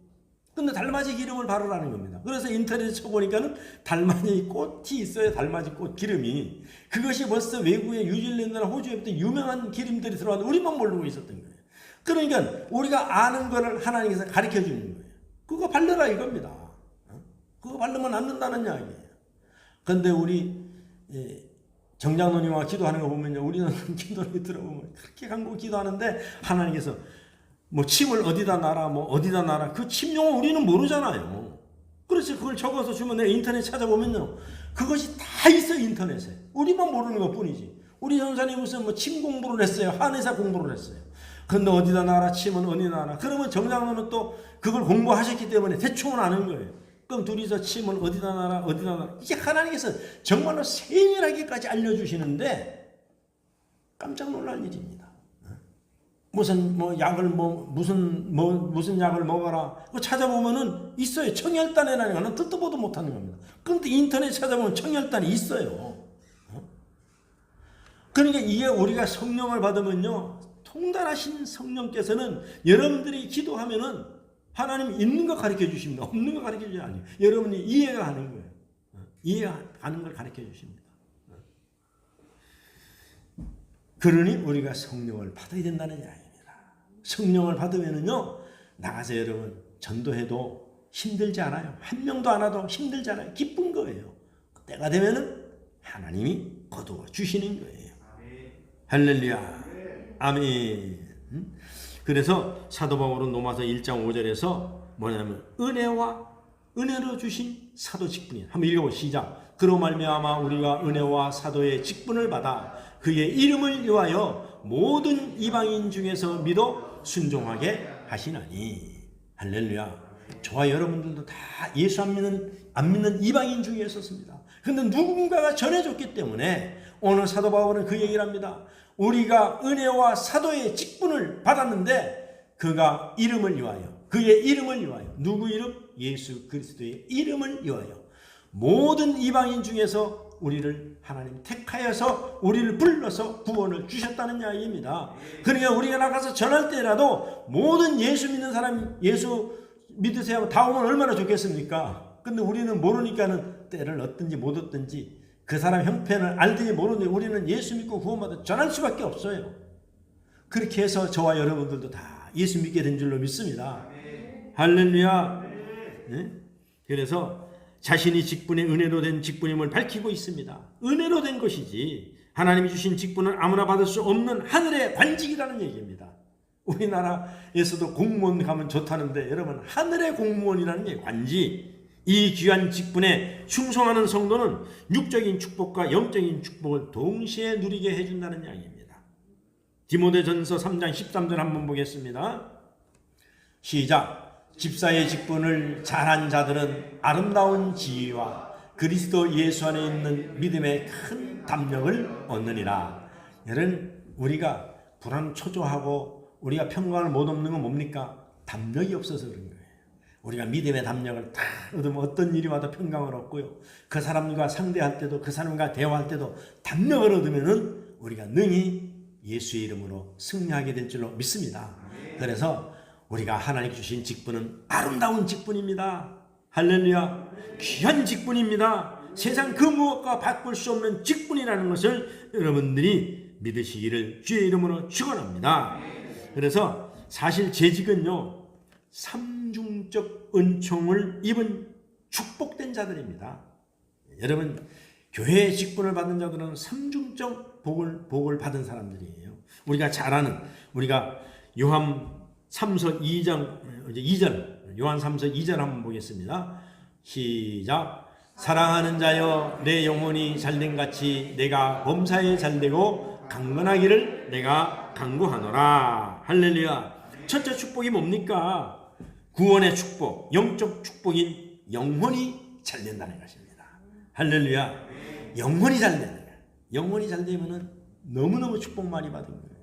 S1: 근데 달맞이 기름을 바르라는 겁니다. 그래서 인터넷에 쳐보니까는 달맞이 꽃이 있어요. 달맞이 꽃 기름이. 그것이 벌써 외국의 뉴질랜드나 호주에부터 유명한 기름들이 들어왔는데 우리만 모르고 있었던 거예요. 그러니까 우리가 아는 거를 하나님께서 가르쳐 주는 거예요. 그거 바르라 이겁니다. 그거 바르면 안 된다는 이야기예요. 그런데 우리 정장로님과 기도하는 거 보면요, 우리는 기도를 들어보면 그렇게 간곡히 기도하는데 하나님께서 뭐 침을 어디다 놔라, 뭐 어디다 놔라, 그 침 용어 우리는 모르잖아요. 그래서 그걸 적어서 주면 내가 인터넷 찾아보면요, 그것이 다 있어 인터넷에. 우리만 모르는 것뿐이지. 우리 전사님 무슨 뭐 침 공부를 했어요, 한의사 공부를 했어요. 근데 어디다 놔라, 침은 어디다 놔라. 그러면 정장로는 또 그걸 공부하셨기 때문에 대충은 아는 거예요. 그럼 둘이서 침을 어디다 놔라, 어디다 놔라. 이게 하나님께서 정말로 세밀하게까지 알려주시는데 깜짝 놀랄 일입니다. 무슨 약을 무슨 약을 먹어라. 그거 찾아보면은 있어요. 청혈단이라는 거는 듣도 보도 못하는 겁니다. 그런데 인터넷 찾아보면 청혈단이 있어요. 그러니까 이게 우리가 성령을 받으면요, 통달하신 성령께서는 여러분들이 기도하면은 하나님 있는 거 가르쳐 주십니다. 없는 거 가르쳐 주지 않아요. 여러분이 이해가 가는 거예요. 이해가는 걸 가르쳐 주십니다. 그러니 우리가 성령을 받아야 된다는 이야기입니다. 성령을 받으면은요, 나가서 여러분 전도해도 힘들지 않아요. 한 명도 안 와도 힘들지 않아요. 기쁜 거예요. 때가 되면은 하나님이 거두어 주시는 거예요. 할렐루야. 아멘. 그래서 사도 바울은 로마서 1장 5절에서 뭐냐면 은혜로 주신 사도 직분이. 한번 읽어보시죠. 시작. 그로 말미암아 우리가 은혜와 사도의 직분을 받아 그의 이름을 위하여 모든 이방인 중에서 믿어 순종하게 하시나니. 할렐루야. 저와 여러분들도 다 예수 안 믿는 이방인 중에 있었습니다. 그런데 누군가가 전해줬기 때문에 오늘 사도 바울은 그 얘기를 합니다. 우리가 은혜와 사도의 직분을 받았는데 그가 이름을 위하여, 그의 이름을 위하여, 누구 이름? 예수 그리스도의 이름을 위하여 모든 이방인 중에서 우리를 하나님 택하여서 우리를 불러서 구원을 주셨다는 이야기입니다. 그러니까 우리가 나가서 전할 때라도 모든 예수 믿는 사람, 예수 믿으세요 다 오면 얼마나 좋겠습니까? 근데 우리는 모르니까는 때를 얻든지 못 얻든지 그 사람 형편을 알든지 모르는데 우리는 예수 믿고 구원받아 전할 수밖에 없어요. 그렇게 해서 저와 여러분들도 다 예수 믿게 된 줄로 믿습니다. 할렐루야. 네? 그래서 자신이 직분의 은혜로 된 직분임을 밝히고 있습니다. 은혜로 된 것이지 하나님이 주신 직분은 아무나 받을 수 없는 하늘의 관직이라는 얘기입니다. 우리나라에서도 공무원 가면 좋다는데 여러분 하늘의 공무원이라는 게 관직. 이 귀한 직분에 충성하는 성도는 육적인 축복과 영적인 축복을 동시에 누리게 해준다는 이야기입니다. 디모데전서 3장 13절 한번 보겠습니다. 시작. 집사의 직분을 잘한 자들은 아름다운 지위와 그리스도 예수 안에 있는 믿음의 큰 담력을 얻느니라. 여러분 우리가 불안초조하고 우리가 평강을 못 얻는 건 뭡니까? 담력이 없어서 그런 거예요. 우리가 믿음의 담력을 다 얻으면 어떤 일이 와도 평강을 얻고요. 그 사람과 상대할 때도 그 사람과 대화할 때도 담력을 얻으면은 우리가 능히 예수의 이름으로 승리하게 될 줄로 믿습니다. 그래서 우리가 하나님 주신 직분은 아름다운 직분입니다. 할렐루야. 귀한 직분입니다. 세상 그 무엇과 바꿀 수 없는 직분이라는 것을 여러분들이 믿으시기를 주의 이름으로 축원합니다. 그래서 사실 재직은요 삼중적 은총을 입은 축복된 자들입니다. 여러분 교회의 직분을 받는 자들은 삼중적 복을 받은 사람들이에요. 우리가 잘 아는 우리가 요한 3서 2장 2절 요한 3서 2절 한번 보겠습니다. 시작. 사랑하는 자여 내 영혼이 잘된 같이 내가 범사에 잘되고 강건하기를 내가 간구하노라. 할렐루야. 첫째 축복이 뭡니까? 구원의 축복, 영적 축복인 영혼이 잘된다는 것입니다. 할렐루야. 영혼이 잘되는 거예요. 영혼이 잘되면은 너무너무 축복 많이 받은 거예요.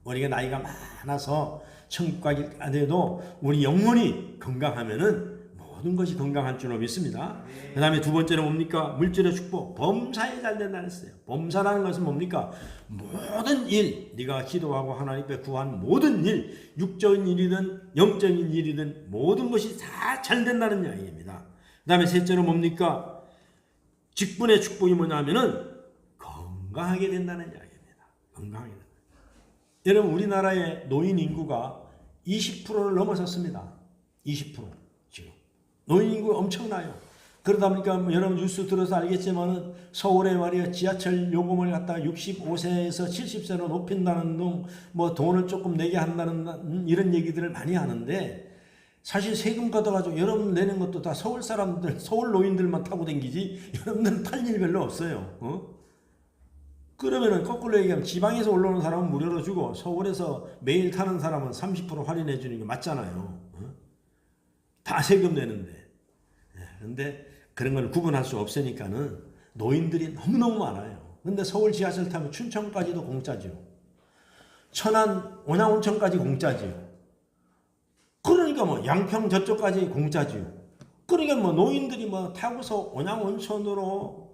S1: 우리가 나이가 많아서 천국 가기 안 돼도 우리 영혼이 건강하면은 모든 것이 건강할 줄로 믿습니다. 그 다음에 두 번째는 뭡니까? 물질의 축복, 범사에 잘된다는 했어요. 범사라는 것은 뭡니까? 모든 일, 네가 기도하고 하나님 앞에 구한 모든 일, 육적인 일이든 영적인 일이든 모든 것이 다 잘된다는 이야기입니다. 그 다음에 셋째는 뭡니까? 직분의 축복이 뭐냐면은 건강하게 된다는 이야기입니다. 건강하게 된다. 여러분 우리나라의 노인 인구가 20%를 넘어섰습니다. 20% 지금 노인 인구가 엄청나요. 그러다 보니까 여러분 뉴스 들어서 알겠지만은 서울에 말이야 지하철 요금을 갖다가 65세에서 70세로 높인다는 등 뭐 돈을 조금 내게 한다는 이런 얘기들을 많이 하는데 사실 세금 걷어가지고 여러분 내는 것도 다 서울 사람들, 서울 노인들만 타고 댕기지 여러분들은 탈 일 별로 없어요. 그러면은 거꾸로 얘기하면 지방에서 올라오는 사람은 무료로 주고 서울에서 매일 타는 사람은 30% 할인해 주는 게 맞잖아요. 다 세금 내는데. 그런데 그런 걸 구분할 수 없으니까는 노인들이 너무너무 많아요. 근데 서울 지하철 타면 춘천까지도 공짜죠. 천안 온양온천까지 공짜죠. 그러니까 뭐 양평 저쪽까지 공짜죠. 그러니까 뭐 노인들이 뭐 타고서 온양온천으로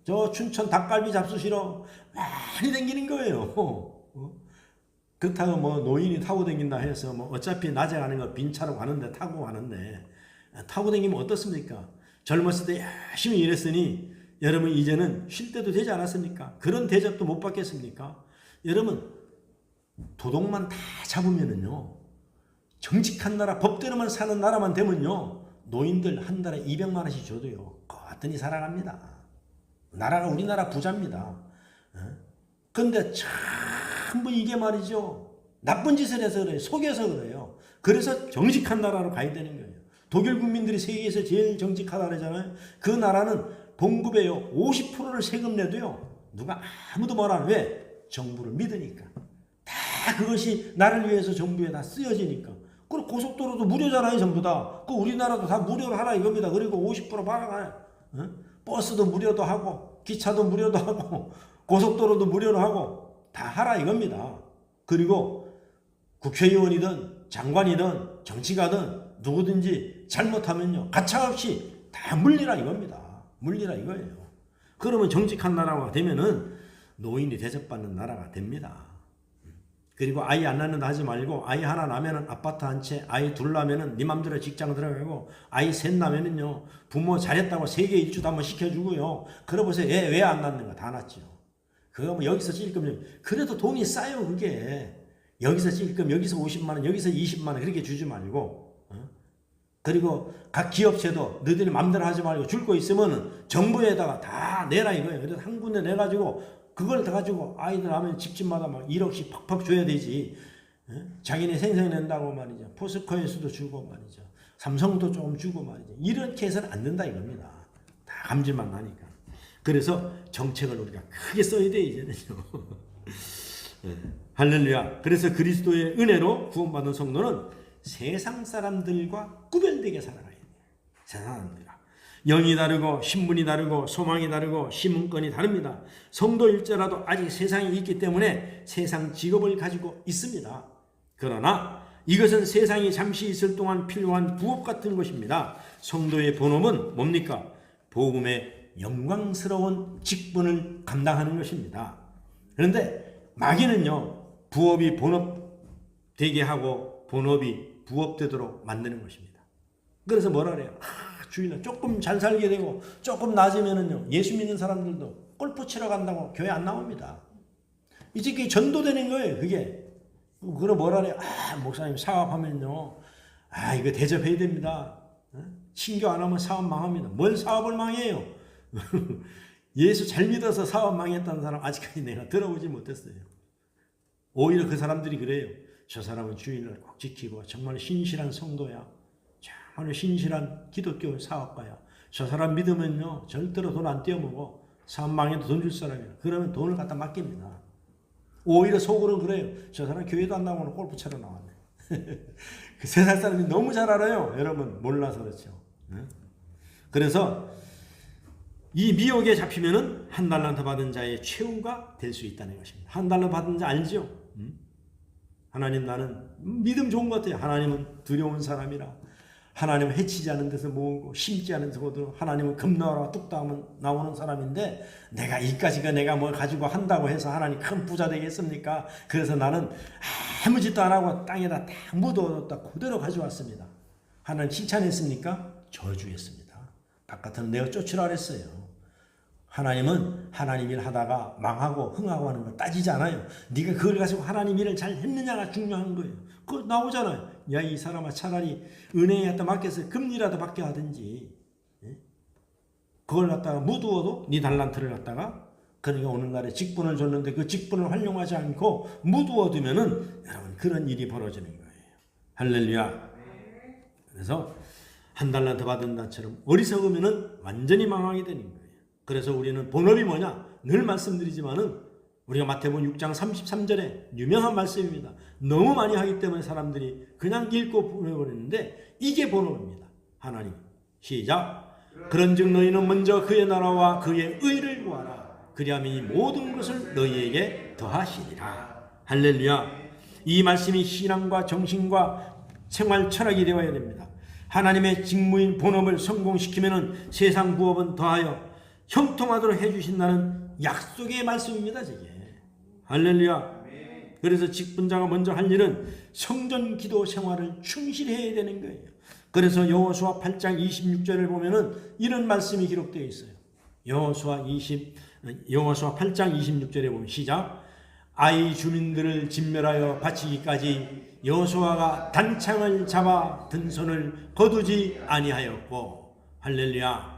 S1: 저 춘천 닭갈비 잡수시러 많이 다니는 거예요. 그렇다고 뭐 노인이 타고 다닌다 해서 뭐 어차피 낮에 가는 거 빈 차로 가는데 타고 가는데 타고 다니면 어떻습니까? 젊었을 때 열심히 일했으니 여러분 이제는 쉴 때도 되지 않았습니까? 그런 대접도 못 받겠습니까? 여러분 도덕만 다 잡으면은요 정직한 나라 법대로만 사는 나라만 되면요 노인들 한 달에 200만 원씩 줘도요 거뜬히 살아갑니다. 나라가 우리나라 부자입니다. 근데 전부 이게 말이죠. 나쁜 짓을 해서 그래요. 속여서 그래요. 그래서 정직한 나라로 가야 되는 거예요. 독일 국민들이 세계에서 제일 정직하다 그러잖아요. 그 나라는 봉급에요 50%를 세금 내도요 누가 아무도 말 안 해. 왜? 정부를 믿으니까. 다 그것이 나를 위해서 정부에 다 쓰여지니까. 그리고 고속도로도 무료잖아요 전부 다. 그 우리나라도 다 무료로 하라 이겁니다. 그리고 50% 받아가요. 버스도 무료도 하고 기차도 무료도 하고 고속도로도 무료로 하고 다 하라 이겁니다. 그리고 국회의원이든 장관이든 정치가든 누구든지 잘못하면요 가차없이 다 물리라 이겁니다. 물리라 이거예요. 그러면 정직한 나라가 되면은 노인이 대접받는 나라가 됩니다. 그리고 아이 안 낳는다 하지 말고 아이 하나 낳으면은 아파트 한 채, 아이 둘 낳으면은 네 맘대로 직장 들어가고 아이 셋 낳으면은요 부모 잘했다고 세계 일주도 한번 시켜주고요. 그러보세요. 왜 안 낳는가? 다 낳죠. 그거 뭐 여기서 찔끔 그래도 돈이 싸요 그게. 여기서 찔끔 여기서 50만 원 여기서 20만 원 그렇게 주지 말고 그리고 각 기업체도 너희들이 맘대로 하지 말고 줄 거 있으면은 정부에다가 다 내라 이거예요. 그래서 한 군데 내가지고 그걸 다 가지고 아이들 하면 집집마다 막 1억씩 팍팍 줘야 되지. 자기네 생생낸다고 말이죠. 포스코에서도 주고 말이죠. 삼성도 좀 주고 말이죠. 이렇게 해서는 안 된다 이겁니다. 다 감질만 나니까. 그래서 정책을 우리가 크게 써야 돼 이제는요. 할렐루야. 그래서 그리스도의 은혜로 구원받은 성도는 세상 사람들과 구별되게 살아가야 돼요. 세상 사람들과. 영이 다르고 신분이 다르고 소망이 다르고 신문권이 다릅니다. 성도일지라도 아직 세상에 있기 때문에 세상 직업을 가지고 있습니다. 그러나 이것은 세상이 잠시 있을 동안 필요한 부업 같은 것입니다. 성도의 본업은 뭡니까? 복음의 영광스러운 직분을 감당하는 것입니다. 그런데 마귀는요 부업이 본업 되게 하고 본업이 부업되도록 만드는 것입니다. 그래서 뭐라 그래요? 주일날 조금 잘 살게 되고 조금 낮으면은요 예수 믿는 사람들도 골프 치러 간다고 교회 안 나옵니다. 이제 그게 전도되는 거예요. 그게. 그럼 뭐라 그래요? 목사님 사업하면요 이거 대접해야 됩니다. 신교 안 하면 사업 망합니다. 뭘 사업을 망해요? 예수 잘 믿어서 사업 망했다는 사람 아직까지 내가 들어보지 못했어요. 오히려 그 사람들이 그래요. 저 사람은 주일날 꼭 지키고 정말 신실한 성도야. 정말 신실한 기독교 사업가야. 저 사람 믿으면요 절대로 돈 안 떼어먹어. 사업 망해도 돈 줄 사람이야. 그러면 돈을 갖다 맡깁니다. 오히려 속으로는 그래요. 저 사람 교회도 안 나오고 골프 치러 나왔네. 그 세상 사람이 너무 잘 알아요. 여러분 몰라서 그렇죠. 그래서 이 미혹에 잡히면은 한 달란트 받은 자의 최후가 될 수 있다는 것입니다. 한 달란트 받은 자 알죠? 하나님 나는 믿음 좋은 것 같아요. 하나님은 두려운 사람이라. 하나님은 해치지 않은 데서 모으고 심지 않은 데서 거두고 하나님은 금나라와 뚝딱하면 나오는 사람인데 내가 이까지가 내가 뭘 가지고 한다고 해서 하나님 큰 부자 되겠습니까? 그래서 나는 아무 짓도 안 하고 땅에다 딱 묻어뒀다 그대로 가져왔습니다. 하나님 칭찬했습니까? 저주했습니다. 바깥은 내가 쫓으라 그랬어요. 하나님은 하나님 일 하다가 망하고 흥하고 하는 거 따지지 않아요. 네가 그걸 가지고 하나님 일을 잘 했느냐가 중요한 거예요. 그거 나오잖아요. 야, 이 사람아 차라리 은행에 갖다 맡겨서 금리라도 받게 하든지. 그걸 갖다가 무두어도 네 달란트를 갖다가 그러니까 오는 날에 직분을 줬는데 그 직분을 활용하지 않고 무두어두면은 여러분 그런 일이 벌어지는 거예요. 할렐루야. 그래서 한 달란트 받은 나처럼 어리석으면은 완전히 망하게 되는 거예요. 그래서 우리는 본업이 뭐냐? 늘 말씀드리지만은 우리가 마태복음 6장 33절에 유명한 말씀입니다. 너무 많이 하기 때문에 사람들이 그냥 읽고 보내버리는데 이게 본업입니다. 하나님 시작. 그런즉 너희는 먼저 그의 나라와 그의 의를 구하라. 그리하면 이 모든 것을 너희에게 더하시리라. 할렐루야. 이 말씀이 신앙과 정신과 생활 철학이 되어야 됩니다. 하나님의 직무인 본업을 성공시키면 세상 부업은 더하여 형통하도록 해주신다는 약속의 말씀입니다. 저게. 할렐루야. 그래서 직분자가 먼저 할 일은 성전 기도 생활을 충실해야 되는 거예요. 그래서 여호수아 8장 26절을 보면은 이런 말씀이 기록되어 있어요. 여호수아 8장 26절에 보면 시작. 아이 주민들을 진멸하여 바치기까지 여호수아가 단창을 잡아 든 손을 거두지 아니하였고. 할렐루야.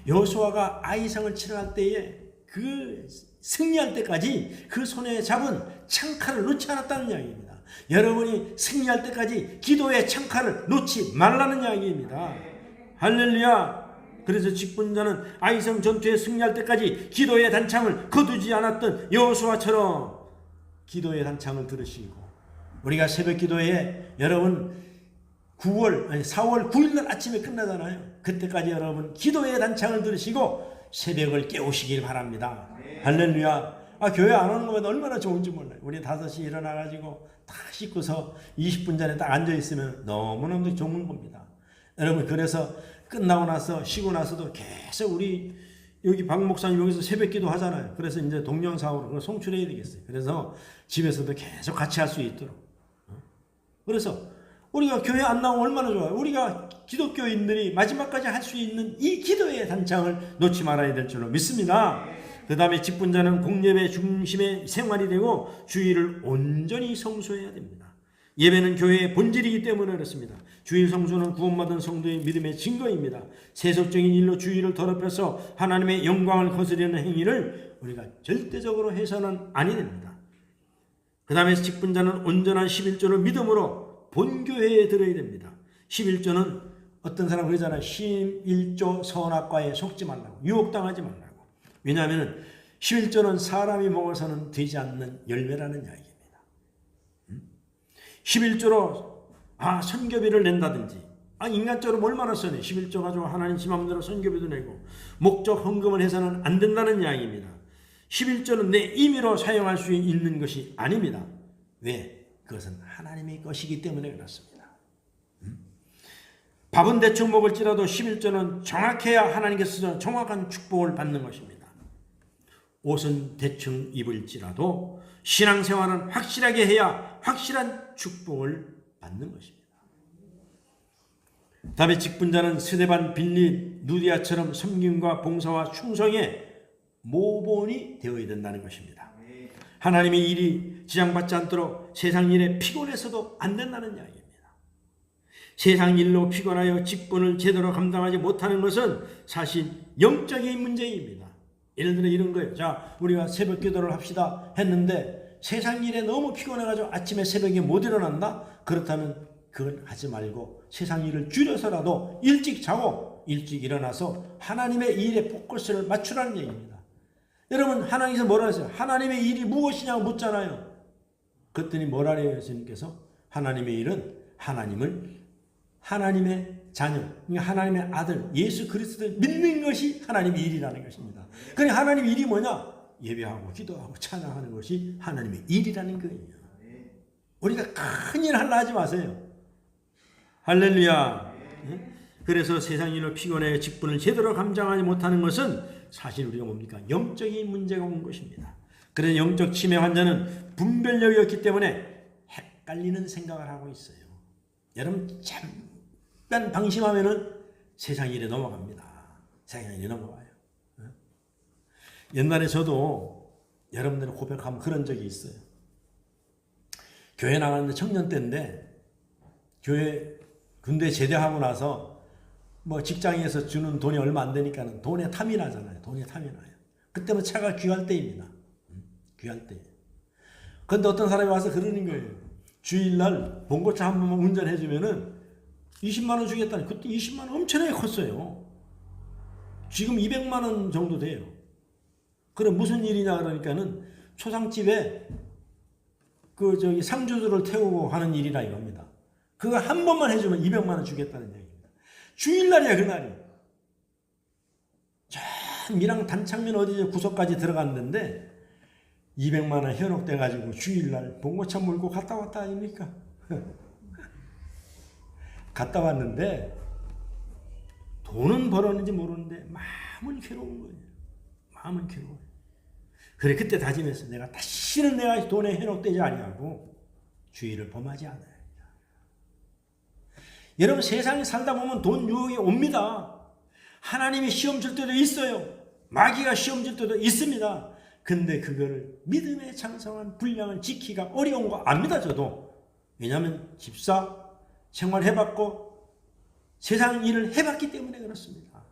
S1: 여호수아가 아이성을 치러갈 때에 그 승리할 때까지 그 손에 잡은 창칼을 놓지 않았다는 이야기입니다. 여러분이 승리할 때까지 기도의 창칼을 놓지 말라는 이야기입니다. 할렐루야. 그래서 직분자는 아이성 전투에 승리할 때까지 기도의 단창을 거두지 않았던 여호수아처럼 기도의 단창을 들으시고, 우리가 새벽 기도에 여러분 4월 9일날 아침에 끝나잖아요. 그때까지 여러분 기도의 단창을 들으시고 새벽을 깨우시길 바랍니다. 할렐루야. 교회 안 오는 것보다 얼마나 좋은지 몰라요. 우리 5시 일어나가지고 딱 씻고서 20분 전에 딱 앉아있으면 너무너무 좋은 겁니다. 여러분, 그래서 끝나고 나서 쉬고 나서도 계속 우리 여기 박 목사님 여기서 새벽 기도 하잖아요. 그래서 이제 동영상으로 그걸 송출해야 되겠어요. 그래서 집에서도 계속 같이 할 수 있도록. 그래서 우리가 교회 안 나오면 얼마나 좋아요. 우리가 기독교인들이 마지막까지 할 수 있는 이 기도의 단창을 놓지 말아야 될 줄로 믿습니다. 그 다음에 직분자는 공예배 중심의 생활이 되고 주일을 온전히 성수해야 됩니다. 예배는 교회의 본질이기 때문에 그렇습니다. 주일 성수는 구원받은 성도의 믿음의 증거입니다. 세속적인 일로 주일을 더럽혀서 하나님의 영광을 거스르는 행위를 우리가 절대적으로 해서는 아니 됩니다. 그 다음에 직분자는 온전한 11조를 믿음으로 본교회에 들어야 됩니다. 11조는 어떤 사람 그러잖아요. 11조 선악과에 속지 말라고, 유혹당하지 말라고. 왜냐하면 11조는 사람이 먹어서는 되지 않는 열매라는 이야기입니다. 11조로 선교비를 낸다든지, 인간적으로 얼마나 써내. 11조 가지고 하나님 지 맘대로 선교비도 내고 목적 헌금을 해서는 안 된다는 이야기입니다. 11조는 내 임의로 사용할 수 있는 것이 아닙니다. 왜? 그것은 하나님의 것이기 때문에 그렇습니다. 밥은 대충 먹을지라도 11조는 정확해야 하나님께서 정확한 축복을 받는 것입니다. 옷은 대충 입을지라도 신앙생활은 확실하게 해야 확실한 축복을 받는 것입니다. 다음에 직분자는 스데반, 빌립, 누디아처럼 섬김과 봉사와 충성의 모본이 되어야 된다는 것입니다. 하나님의 일이 지장받지 않도록 세상 일에 피곤해서도 안 된다는 이야기입니다. 세상 일로 피곤하여 직분을 제대로 감당하지 못하는 것은 사실 영적인 문제입니다. 예를 들어 이런 거예요. 자, 우리가 새벽 기도를 합시다 했는데 세상 일에 너무 피곤해가지고 아침에 새벽에 못 일어난다? 그렇다면 그건 하지 말고 세상 일을 줄여서라도 일찍 자고 일찍 일어나서 하나님의 일에 포커스를 맞추라는 얘기입니다. 여러분, 하나님께서 뭐라 했어요? 하나님의 일이 무엇이냐고 묻잖아요. 그랬더니 뭐라 해요? 예수님께서 하나님의 일은 하나님의 자녀, 하나님의 아들 예수 그리스도를 믿는 것이 하나님의 일이라는 것입니다. 그러니 하나님의 일이 뭐냐? 예배하고 기도하고 찬양하는 것이 하나님의 일이라는 거예요. 우리가 큰일 하려 하지 마세요. 할렐루야. 그래서 세상 일로 피곤해 직분을 제대로 감당하지 못하는 것은 사실 우리가 뭡니까? 영적인 문제가 온 것입니다. 그래서 영적 치매 환자는 분별력이 없기 때문에 헷갈리는 생각을 하고 있어요. 여러분, 잠깐 방심하면은 세상 일에 넘어갑니다. 세상 일에 넘어가요. 옛날에 저도 여러분들 고백하면 그런 적이 있어요. 교회 나가는데 청년 때인데, 교회 군대 제대하고 나서 뭐 직장에서 주는 돈이 얼마 안 되니까는 돈에 탐이 나잖아요. 돈에 탐이 나요. 그때는 차가 귀할 때입니다. 귀할 때. 근데 어떤 사람이 와서 그러는 거예요. 주일날 봉고차 한 번만 운전해주면은 20만 원 주겠다니. 그때 20만 원 엄청나게 컸어요. 지금 200만 원 정도 돼요. 그럼 무슨 일이냐 그러니까는 초상집에 상주들을 태우고 하는 일이라 이겁니다. 그거 한 번만 해주면 200만 원 주겠다는 얘기입니다. 주일날이야, 그날이. 저 밀양 단창면 어디 구석까지 들어갔는데 200만 원 현혹돼가지고 주일날 봉고차 몰고 갔다 왔다 아닙니까? 갔다 왔는데 돈은 벌었는지 모르는데 마음은 괴로운 거예요. 마음은 괴로워요. 그래, 그때 다짐했어. 내가 다시는 내가 돈에 현혹되지 아니하고 주의를 범하지 않아요. 여러분, 세상에 살다 보면 돈 유혹이 옵니다. 하나님이 시험 줄 때도 있어요. 마귀가 시험 줄 때도 있습니다. 근데 그거를 믿음의 장성한 분량을 지키기가 어려운 거 압니다, 저도. 왜냐하면 집사 생활해봤고 세상 일을 해봤기 때문에 그렇습니다.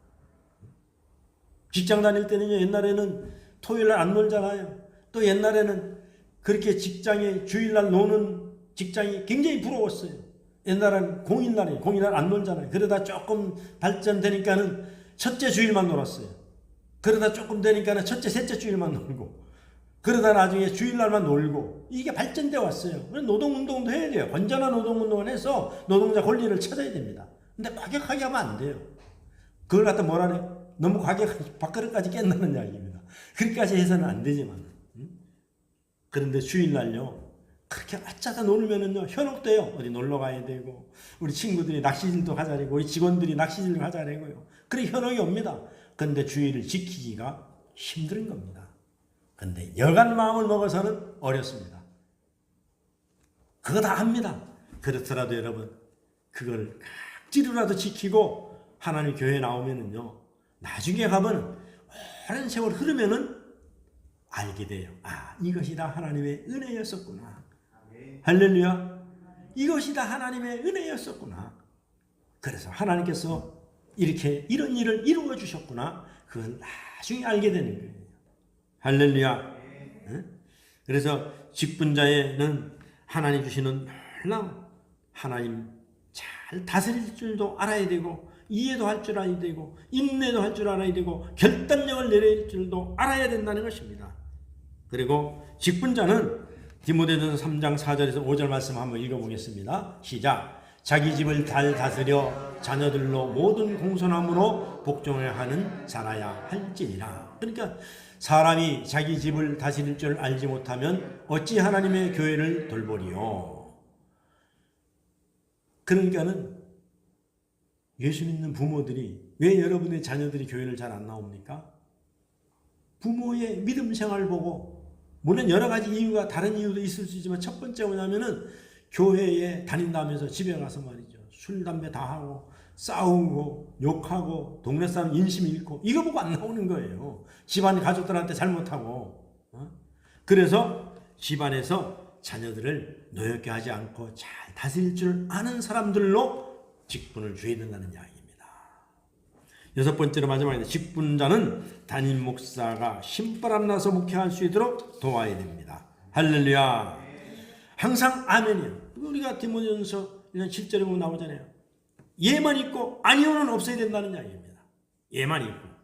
S1: 직장 다닐 때는 옛날에는 토요일날 안 놀잖아요. 또 옛날에는 그렇게 직장에 주일날 노는 직장이 굉장히 부러웠어요. 옛날엔 공휴일날 안 놀잖아요. 그러다 조금 발전되니까는 첫째 주일만 놀았어요. 그러다 조금 되니까는 첫째, 셋째 주일만 놀고, 그러다 나중에 주일날만 놀고, 이게 발전되어 왔어요. 노동운동도 해야 돼요. 건전한 노동운동을 해서 노동자 권리를 찾아야 됩니다. 근데 과격하게 하면 안 돼요. 그걸 갖다 뭐라래? 너무 과격하게 밥그릇까지 깬다는 이야기입니다. 그렇게까지 해서는 안 되지만. 그런데 주일날요, 그렇게 아짜다 놀면은요, 현혹돼요. 어디 놀러 가야 되고, 우리 친구들이 낚시질도 하자래고, 우리 직원들이 낚시질도 하자래고요. 그래, 현혹이 옵니다. 그런데 주일을 지키기가 힘든 겁니다. 그런데 여간 마음을 먹어서는 어렵습니다. 그거 다 합니다. 그렇더라도 여러분, 그걸 각지로라도 지키고 하나님 교회에 나오면은요, 나중에 가면 오랜 세월 흐르면은 알게 돼요. 아, 이것이 다 하나님의 은혜였었구나. 할렐루야. 이것이 다 하나님의 은혜였었구나. 그래서 하나님께서 이렇게 이런 일을 이루어 주셨구나. 그걸 나중에 알게 되는 거예요. 할렐루야. 그래서 직분자에는 하나님 주시는 놀라운 하나님 잘 다스릴 줄도 알아야 되고, 이해도 할 줄 알아야 되고, 인내도 할 줄 알아야 되고, 결단력을 내릴 줄도 알아야 된다는 것입니다. 그리고 직분자는 디모데전서 3장 4절에서 5절 말씀 한번 읽어보겠습니다. 시작. 자기 집을 잘 다스려 자녀들로 모든 공손함으로 복종을 하는 자라야 할지니라. 그러니까 사람이 자기 집을 다스릴 줄 알지 못하면 어찌 하나님의 교회를 돌보리요. 그러니까는 예수 믿는 부모들이 왜 여러분의 자녀들이 교회를 잘 안 나옵니까? 부모의 믿음 생활을 보고, 물론 여러 가지 이유가 다른 이유도 있을 수 있지만 첫 번째 뭐냐면은 교회에 다닌다면서 집에 가서 말이죠, 술 담배 다 하고 싸우고 욕하고 동네 사람 인심 잃고 이거 보고 안 나오는 거예요. 집안 가족들한테 잘못하고. 그래서 집안에서 자녀들을 노엽게 하지 않고 잘 다스릴 줄 아는 사람들로 직분을 줘야 된다는 이야기입니다. 여섯 번째로 마지막에 직분자는 담임 목사가 신바람 나서 목회할 수 있도록 도와야 됩니다. 할렐루야. 항상 아멘이요. 우리가 디모데전서 1장 7절에 보면 나오잖아요. 예만 있고 아니오는 없어야 된다는 이야기입니다. 예만 있고.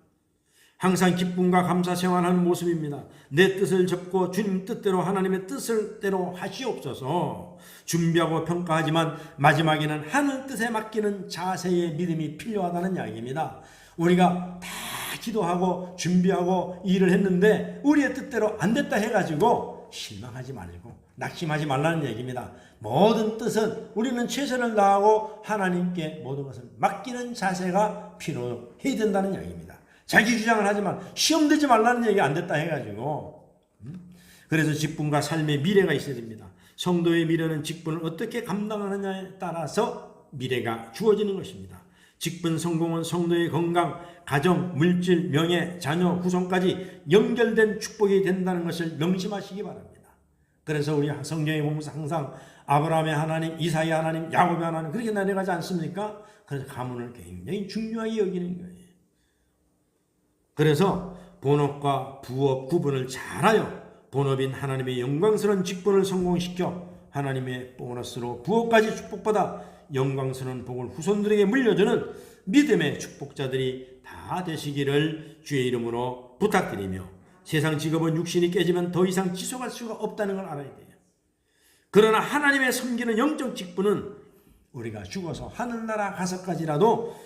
S1: 항상 기쁨과 감사 생활하는 모습입니다. 내 뜻을 접고 주님 뜻대로 하나님의 뜻을대로 하시옵소서. 준비하고 평가하지만 마지막에는 하늘 뜻에 맡기는 자세의 믿음이 필요하다는 이야기입니다. 우리가 다 기도하고 준비하고 일을 했는데 우리의 뜻대로 안 됐다 해가지고 실망하지 말고 낙심하지 말라는 얘기입니다. 모든 뜻은 우리는 최선을 다하고 하나님께 모든 것을 맡기는 자세가 필요해야 된다는 이야기입니다. 자기 주장을 하지만 시험 들지 말라는 얘기 안 됐다 해가지고. 그래서 직분과 삶의 미래가 있어야 됩니다. 성도의 미래는 직분을 어떻게 감당하느냐에 따라서 미래가 주어지는 것입니다. 직분 성공은 성도의 건강, 가정, 물질, 명예, 자녀, 후손까지 연결된 축복이 된다는 것을 명심하시기 바랍니다. 그래서 우리 성경에 보면서 항상 아브라함의 하나님, 이삭의 하나님, 야곱의 하나님 그렇게 나눠가지 않습니까? 그래서 가문을 굉장히 중요하게 여기는 거예요. 그래서 본업과 부업 구분을 잘하여 본업인 하나님의 영광스러운 직분을 성공시켜 하나님의 보너스로 부업까지 축복받아 영광스러운 복을 후손들에게 물려주는 믿음의 축복자들이 다 되시기를 주의 이름으로 부탁드리며, 세상 직업은 육신이 깨지면 더 이상 지속할 수가 없다는 걸 알아야 돼요. 그러나 하나님의 섬기는 영적 직분은 우리가 죽어서 하늘나라 가서까지라도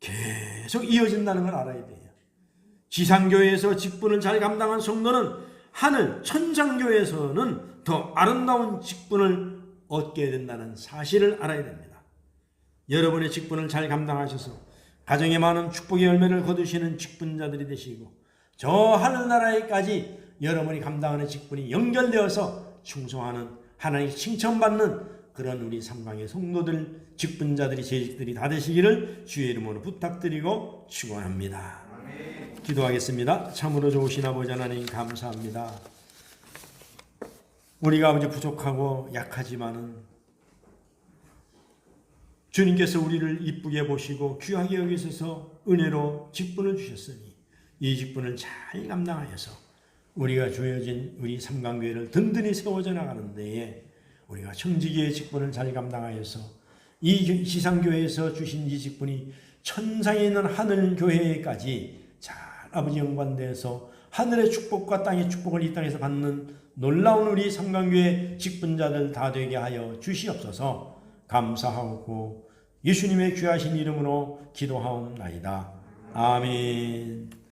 S1: 계속 이어진다는 걸 알아야 돼요. 지상교회에서 직분을 잘 감당한 성도는 하늘 천상교회에서는 더 아름다운 직분을 얻게 된다는 사실을 알아야 됩니다. 여러분의 직분을 잘 감당하셔서 가정에 많은 축복의 열매를 거두시는 직분자들이 되시고, 저 하늘나라에까지 여러분이 감당하는 직분이 연결되어서 충성하는, 하나님 칭찬받는 그런 우리 삼강의 성도들, 직분자들이, 재직들이 다 되시기를 주의 이름으로 부탁드리고 축원합니다. 기도하겠습니다. 참으로 좋으신 아버지 하나님 감사합니다. 우리가 아버지 부족하고 약하지만은 주님께서 우리를 이쁘게 보시고 귀하게 여기셔서 은혜로 직분을 주셨으니 이 직분을 잘 감당하여서 우리가 주어진 우리 삼강교회를 든든히 세워져 나가는 데에 우리가 청지기의 직분을 잘 감당하여서 이 지상교회에서 주신 이 직분이 천상에 있는 하늘교회까지 잘 아버지 연관되어서 하늘의 축복과 땅의 축복을 이 땅에서 받는 놀라운 우리 삼강교회 직분자들 다 되게 하여 주시옵소서. 감사하고 예수님의 귀하신 이름으로 기도하옵나이다. 아멘.